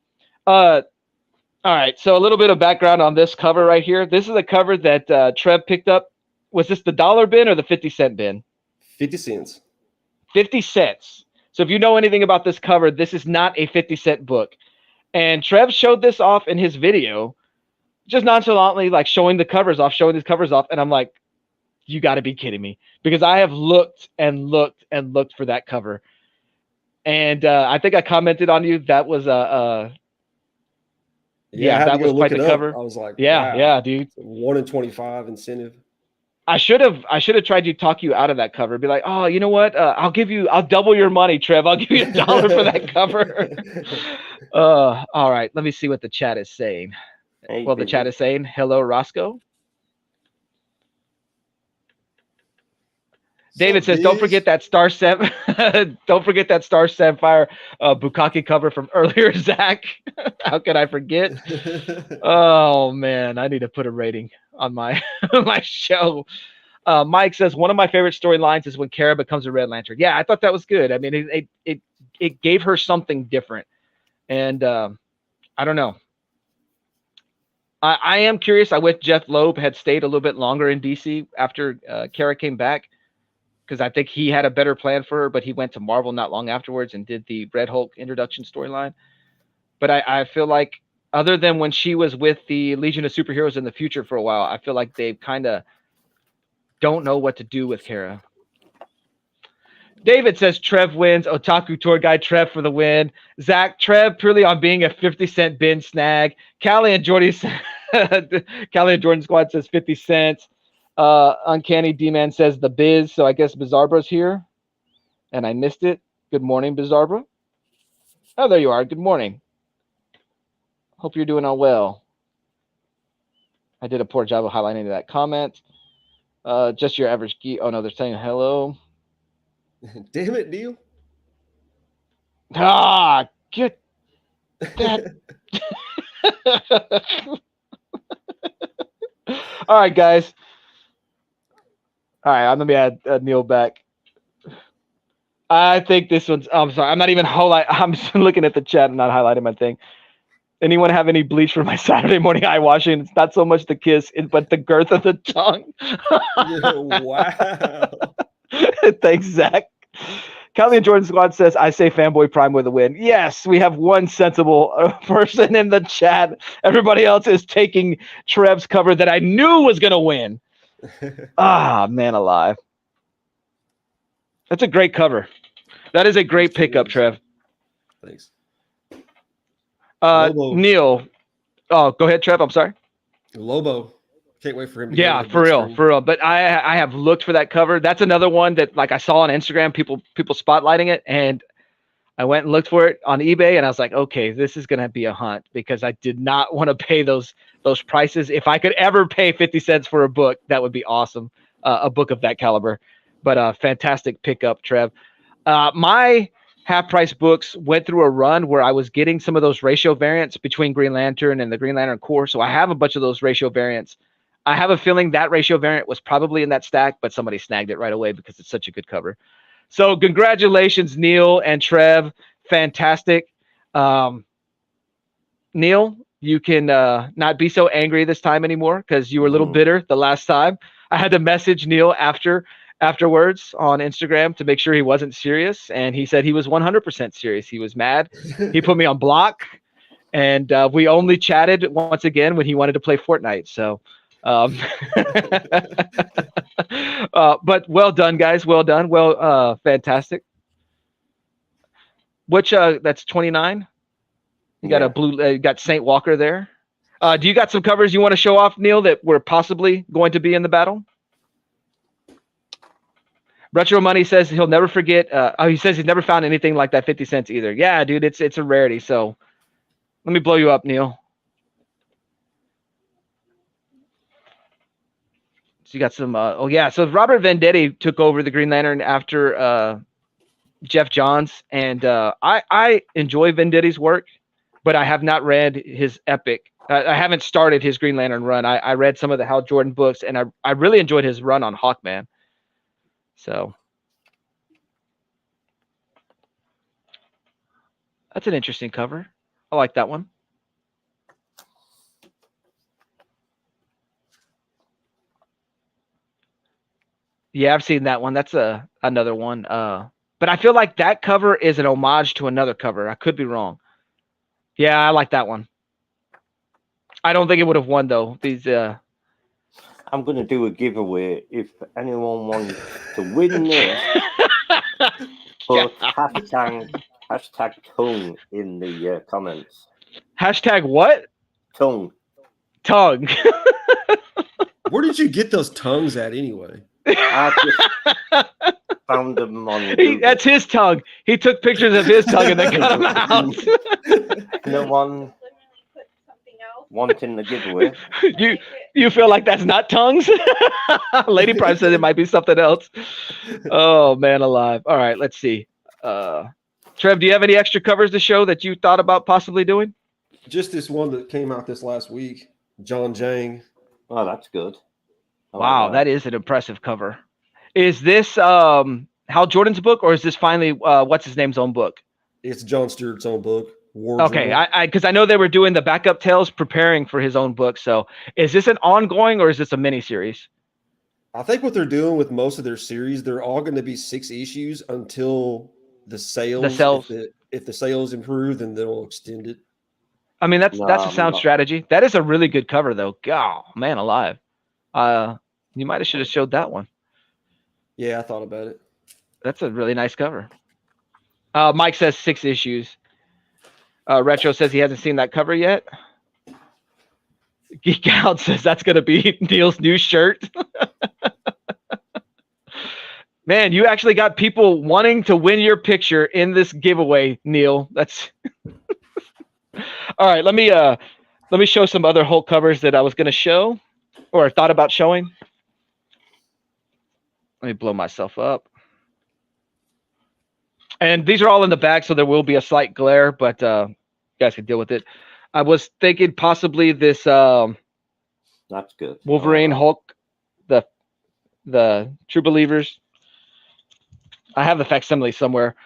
All right, so a little bit of background on this cover right here. This is a cover that Trev picked up. Was this the dollar bin or the 50-cent bin? 50 cents. 50 cents. So if you know anything about this cover, this is not a 50-cent book. And Trev showed this off in his video, just nonchalantly, like showing these covers off. And I'm like, you got to be kidding me. Because I have looked and looked and looked for that cover. And I think I commented on you. That was Yeah, that was quite the cover. I was like, Yeah, wow. yeah, dude. 1 in 25 incentive. I should have tried to talk you out of that cover. Be like, oh, you know what? I'll double your money, Trev. I'll give you $1 for that cover. All right. Let me see what the chat is saying. Hey, Well, the busy. chat is saying, hello, Roscoe. David says, don't forget that Star Sapphire Bukkake cover from earlier, Zach. How could I forget? Oh man, I need to put a rating on my my show. Mike says one of my favorite storylines is when Kara becomes a Red Lantern. Yeah, I thought that was good. I mean, it gave her something different, and I don't know. I am curious. I wish Jeff Loeb had stayed a little bit longer in DC after Kara came back, because I think he had a better plan for her, but he went to Marvel not long afterwards and did the Red Hulk introduction storyline. But I feel like other than when she was with the Legion of Superheroes in the future for a while, I feel like they kind of don't know what to do with Kara. David says Trev wins. Otaku tour guide Trev for the win. Zach, Trev purely on being a 50-cent bin snag. Callie and Jordan Squad says 50 cents. Uncanny D-Man says the biz. So I guess Bizarbra's here. And I missed it. Good morning, Bizarbra. Oh, there you are. Good morning. Hope you're doing all well. I did a poor job of highlighting that comment. Just your average geek. Oh, no, they're saying hello. Damn it, Neil. Ah, get that. All right, guys. All right, let me add Neil back. I think this one's. I'm sorry. I'm not even I'm just looking at the chat and not highlighting my thing. Anyone have any bleach for my Saturday morning eye washing? It's not so much the kiss, but the girth of the tongue. Wow. Thanks, Zach. Callie and Jordan Squad says, I say Fanboy Prime with a win. Yes, we have one sensible person in the chat. Everybody else is taking Trev's cover that I knew was going to win. Ah, man alive. That's a great cover. That is a great pickup, Trev. Thanks. NeIl. Oh, go ahead, Trev. I'm sorry. Lobo. Can't wait for him to go Yeah, to the for big real, screen. for real. But I have looked for that cover. That's another one that like I saw on Instagram, people spotlighting it, and I went and looked for it on eBay, and I was like, okay, this is gonna be a hunt because I did not want to pay those prices. If I could ever pay 50 cents for a book, that would be awesome. A book of that caliber. But fantastic pickup, Trev. My half price books went through a run where I was getting some of those ratio variants between Green Lantern and the Green Lantern Corps. So I have a bunch of those ratio variants. I have a feeling that ratio variant was probably in that stack, but somebody snagged it right away because it's such a good cover. So congratulations, NeIl and Trev. Fantastic. NeIl, you can not be so angry this time anymore because you were a little bitter the last time. I had to message NeIl afterwards on Instagram to make sure he wasn't serious, and he said he was 100% serious. He was mad. He put me on block, and we only chatted once again when he wanted to play Fortnite. So, but well done, guys. Well done. Well, fantastic. Which that's 29. You got a blue. You got Saint Walker there. Do you got some covers you want to show off, NeIl, that were possibly going to be in the battle? Retro Money says he'll never forget. He says he's never found anything like that 50 cents either. Yeah, dude, it's a rarity. So let me blow you up, NeIl. So you got some. Oh yeah. So Robert Venditti took over the Green Lantern after Jeff Johns, and I enjoy Venditti's work, but I have not read his epic. I haven't started his Green Lantern run. I read some of the Hal Jordan books, and I really enjoyed his run on Hawkman. So that's an interesting cover. I like that one. Yeah, I've seen that one. That's another one. But I feel like that cover is an homage to another cover. I could be wrong. Yeah, I like that one. I don't think it would have won though. These I'm going to do a giveaway. If anyone wants to win this, put hashtag tongue in the comments. Hashtag what? Tongue. Where did you get those tongues at anyway? I just found them on Google. That's his tongue. He took pictures of his tongue and then cut them out. No one wanting the giveaway. You feel like that's not tongues? Lady Prime said it might be something else. Oh man alive. All right, let's see. Trev, do you have any extra covers to show that you thought about possibly doing? Just this one that came out this last week. John Jang. Oh, that's good. Wow, that is an impressive cover. Is this Hal Jordan's book, or is this finally what's his name's own book? It's John Stewart's own book. Okay, because I know they were doing the backup tales, preparing for his own book. So, is this an ongoing or is this a mini series? I think what they're doing with most of their series, they're all going to be 6 issues until the sales. If the sales improve, then they'll extend it. I mean, that's a sound strategy. That is a really good cover, though. God, man, alive. You might have should have showed that one. Yeah, I thought about it. That's a really nice cover. Mike says 6 issues. Retro says he hasn't seen that cover yet. Geek Out says that's going to be NeIl's new shirt. Man, you actually got people wanting to win your picture in this giveaway, NeIl. That's all right. Let me show some other Hulk covers that I was going to show or thought about showing. Let me blow myself up. And these are all in the back, so there will be a slight glare, but you guys can deal with it. I was thinking possibly this that's good. Wolverine, Hulk, the True Believers. I have the facsimile somewhere.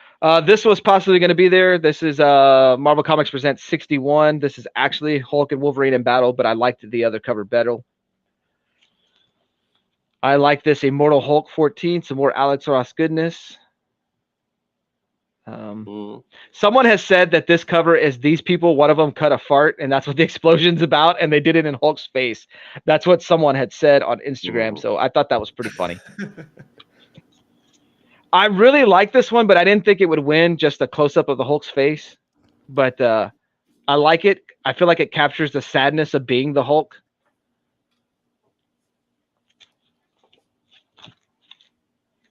This was possibly going to be there. This is Marvel Comics Presents 61. This is actually Hulk and Wolverine in battle, but I liked the other cover better. I like this Immortal Hulk 14, some more Alex Ross goodness. Someone has said that this cover is these people, one of them cut a fart, and that's what the explosion's about, and they did it in Hulk's face. That's what someone had said on Instagram, so I thought that was pretty funny. I really like this one, but I didn't think it would win just a close up of the Hulk's face. But I like it. I feel like it captures the sadness of being the Hulk.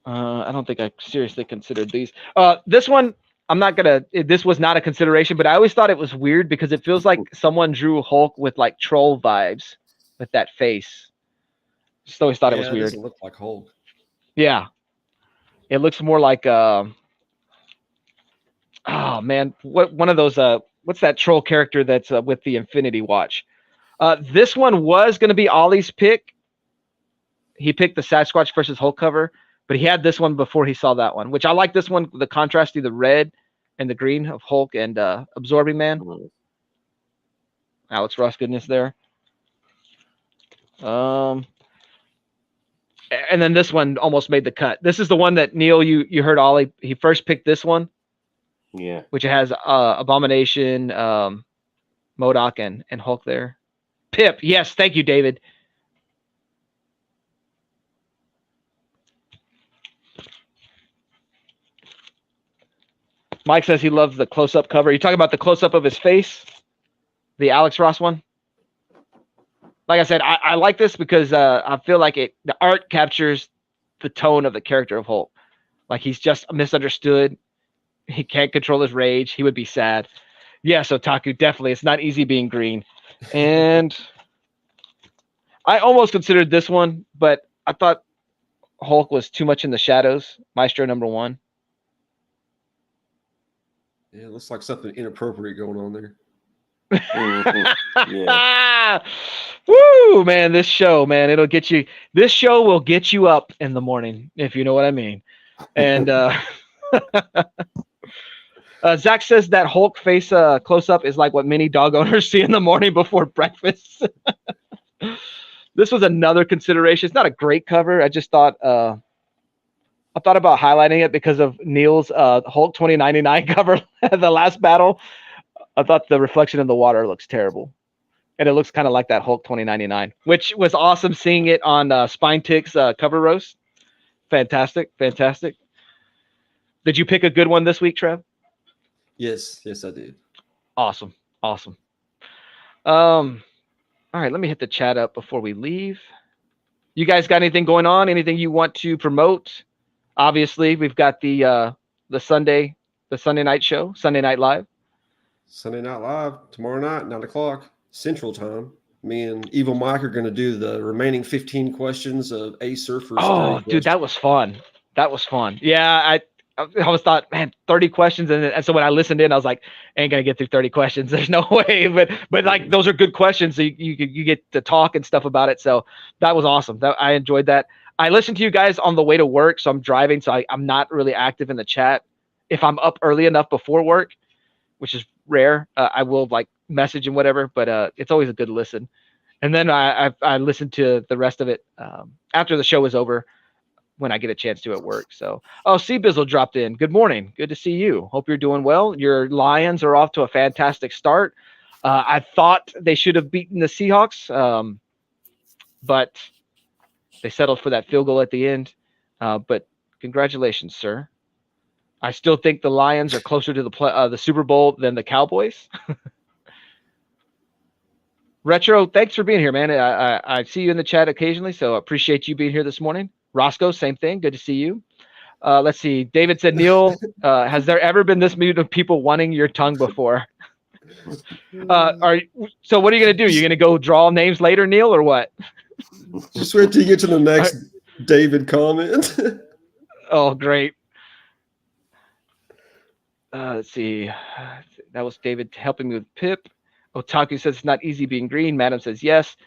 I don't think I seriously considered these. This one, I'm not gonna. This was not a consideration, but I always thought it was weird because it feels like someone drew Hulk with like troll vibes with that face. Just always thought it was It weird. doesn't look like Hulk. Yeah, it looks more like oh man, what one of those what's that troll character that's with the Infinity Watch? This one was going to be Ollie's pick. He picked the Sasquatch versus Hulk cover, but he had this one before he saw that one, which I like this one, the contrast to the red and the green of Hulk and Absorbing Man. Alex Ross goodness there. And then this one almost made the cut. This is the one that NeIl, you heard Ollie. He first picked this one. Yeah. Which has Abomination, MODOK, and Hulk there. Pip, yes, thank you, David. Mike says he loves the close-up cover. You talking about the close-up of his face? The Alex Ross one? Like I said, I like this because I feel like the art captures the tone of the character of Hulk. Like he's just misunderstood. He can't control his rage. He would be sad. Yes, Otaku, definitely. It's not easy being green. And I almost considered this one, but I thought Hulk was too much in the shadows. Maestro #1. Yeah, it looks like something inappropriate going on there. Yeah. Woo, man, this show, man, it'll get you. This show will get you up in the morning, if you know what I mean. And Zach says that Hulk face close up is like what many dog owners see in the morning before breakfast. This was another consideration. It's not a great cover. I just thought I thought about highlighting it because of NeIl's Hulk 2099 cover, the last battle. I thought the reflection in the water looks terrible. And it looks kind of like that Hulk 2099, which was awesome seeing it on Spine Tick's cover roast. Fantastic, fantastic. Did you pick a good one this week, Trev? Yes, I did. Awesome, awesome. All right, let me hit the chat up before we leave. You guys got anything going on? Anything you want to promote? Obviously, we've got the Sunday night show, Sunday Night Live. Sunday Night Live tomorrow night, 9:00 Central Time. Me and Evil Mike are going to do the remaining 15 questions of A Surfer's. Oh, dude, that was fun. That was fun. Yeah, I always thought, man, 30 questions, and so when I listened in, I was like, I ain't gonna get through 30 questions. There's no way. But like those are good questions, so you get to talk and stuff about it. So that was awesome. I enjoyed that. I listened to you guys on the way to work, so I'm driving, so I'm not really active in the chat. If I'm up early enough before work, which is rare, I will like message and whatever. But it's always a good listen. And then I listened to the rest of it after the show was over when I get a chance to at work. So, C-Bizzle dropped in. Good morning. Good to see you. Hope you're doing well. Your Lions are off to a fantastic start. I thought they should have beaten the Seahawks, but they settled for that field goal at the end. But congratulations, sir. I still think the Lions are closer to the Super Bowl than the Cowboys. Retro, thanks for being here, man. I see you in the chat occasionally, so I appreciate you being here this morning. Roscoe, same thing. Good to see you. Let's see. David said, NeIl, has there ever been this many people wanting your tongue before? So what are you going to do? You're going to go draw names later, NeIl, or what? Just wait till you get to the next David comment. Oh, great. Let's see. That was David helping me with Pip. Otaku says it's not easy being green. Madam says yes.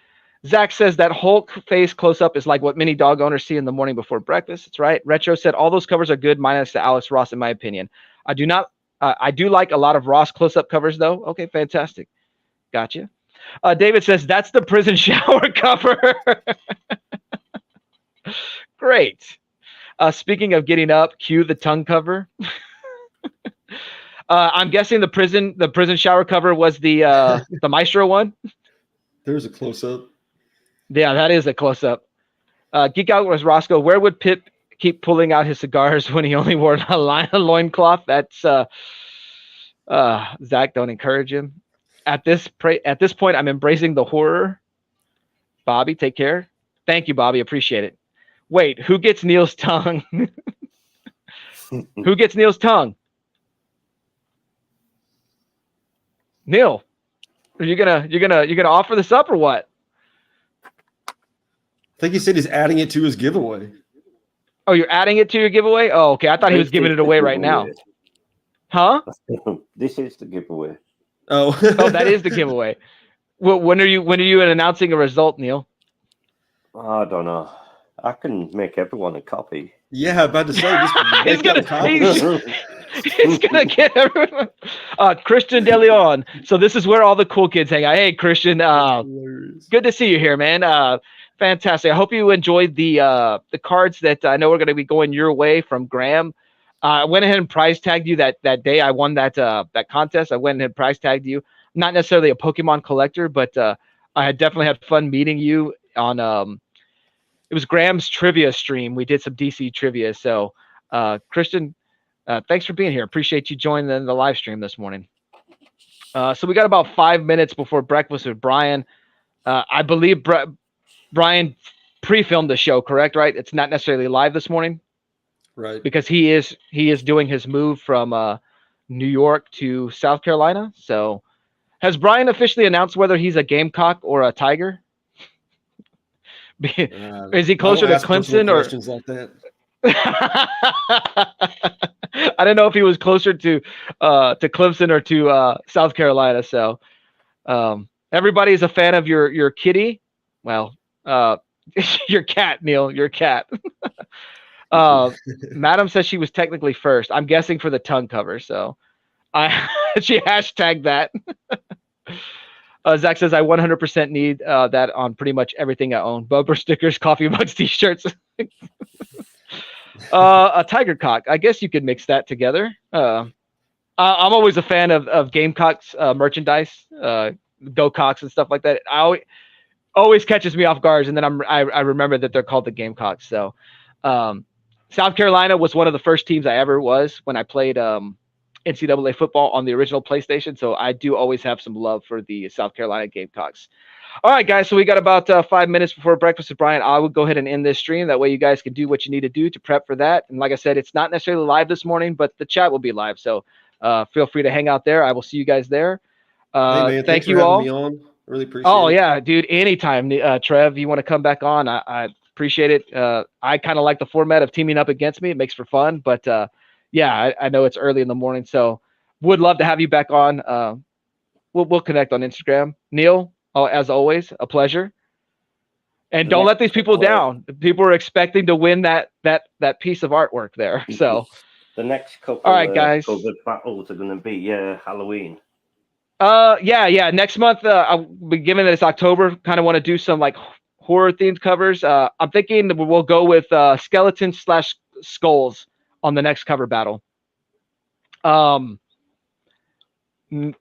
Zach says that Hulk face close-up is like what many dog owners see in the morning before breakfast. That's right. Retro said all those covers are good, minus the Alex Ross, in my opinion. I do like a lot of Ross close-up covers, though. Okay, fantastic. Gotcha. David says that's the prison shower cover. Great. Speaking of getting up, cue the tongue cover. I'm guessing the prison shower cover was the Maestro one. There's a close-up. Yeah, that is a close-up. Geek Out was Roscoe. Where would Pip keep pulling out his cigars when he only wore a loincloth. That's Zach, don't encourage him. At this point, I'm embracing the horror. Bobby, take care. Thank you, Bobby. Appreciate it. Wait, who gets NeIl's tongue? Who gets NeIl's tongue? NeIl, are you gonna offer this up or what? I think he said he's adding it to his giveaway. Oh, you're adding it to your giveaway? Oh, okay. I thought he was giving it away right now. Huh? This is the giveaway. Oh, Oh, that is the giveaway. Well, when are you announcing a result, NeIl? I don't know. I can make everyone a copy. Yeah, about to say this. He's gonna get everyone. Christian De Leon. So this is where all the cool kids hang out. Hey, Christian. Good to see you here, man. Fantastic. I hope you enjoyed the cards that I know we're going to be going your way from Graham. I went ahead and prize tagged you that day I won that contest. I went ahead and prize tagged you. Not necessarily a Pokemon collector, but I had definitely had fun meeting you on it was Graham's trivia stream. We did some DC trivia. So Christian, thanks for being here. Appreciate you joining the live stream this morning. So we got about 5 minutes before breakfast with Brian. I believe Brian pre-filmed the show, correct? Right? It's not necessarily live this morning, Right. because he is doing his move from New York to South Carolina. So, has Brian officially announced whether he's a Gamecock or a Tiger? Is he closer to Clemson or questions like that? I don't know if he was closer to Clemson or to South Carolina. So, everybody is a fan of your kitty. Well, your cat, NeIl, your cat. Madam says she was technically first. I'm guessing for the tongue cover. So she hashtagged that. Zach says I 100% need that on pretty much everything I own. Bumper stickers, coffee mugs, t-shirts. A tiger cock. I guess you could mix that together. I'm always a fan of Gamecocks merchandise, Go Cocks and stuff like that. Always catches me off guard, and then I remember that they're called the Gamecocks. So South Carolina was one of the first teams I ever was when I played NCAA football on the original PlayStation. So I do always have some love for the South Carolina Gamecocks. All right, guys. So we got about 5 minutes before breakfast with Brian. I will go ahead and end this stream. That way you guys can do what you need to do to prep for that. And like I said, it's not necessarily live this morning, but the chat will be live. So feel free to hang out there. I will see you guys there. Hey, man, thank you all. Me on. Really appreciate it. Oh, yeah, dude. Anytime, Trev, you want to come back on, I appreciate it. I kind of like the format of teaming up against me. It makes for fun. But, yeah, I know it's early in the morning. So would love to have you back on. We'll connect on Instagram. NeIl, as always, a pleasure. And don't let these people down. People are expecting to win that piece of artwork there. So the next couple all right, guys. covered battles are going to be Halloween. Yeah. Next month, given that it's October, kind of want to do some like horror themed covers. I'm thinking that we'll go with skeletons / skulls on the next cover battle.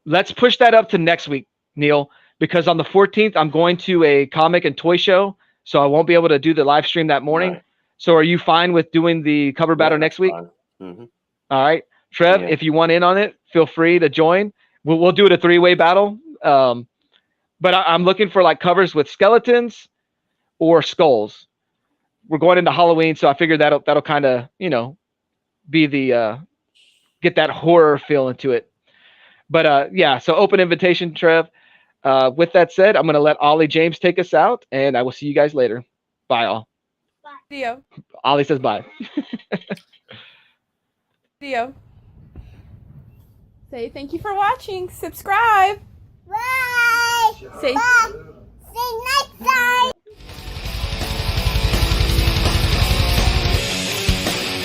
Let's push that up to next week, NeIl, because on the 14th I'm going to a comic and toy show, so I won't be able to do the live stream that morning. Right. So are you fine with doing the cover battle next week? Mm-hmm. All right, Trev, if you want in on it, feel free to join. We'll do it a 3-way battle. But I'm looking for like covers with skeletons or skulls. We're going into Halloween, so I figured that'll kind of, be the get that horror feel into it. But yeah, so open invitation, Trev. With that said, I'm going to let Ollie James take us out, and I will see you guys later. Bye, all. Bye. Theo. Ollie says bye. Theo. Say thank you for watching. Subscribe. Bye. Say. Bye. See you next time.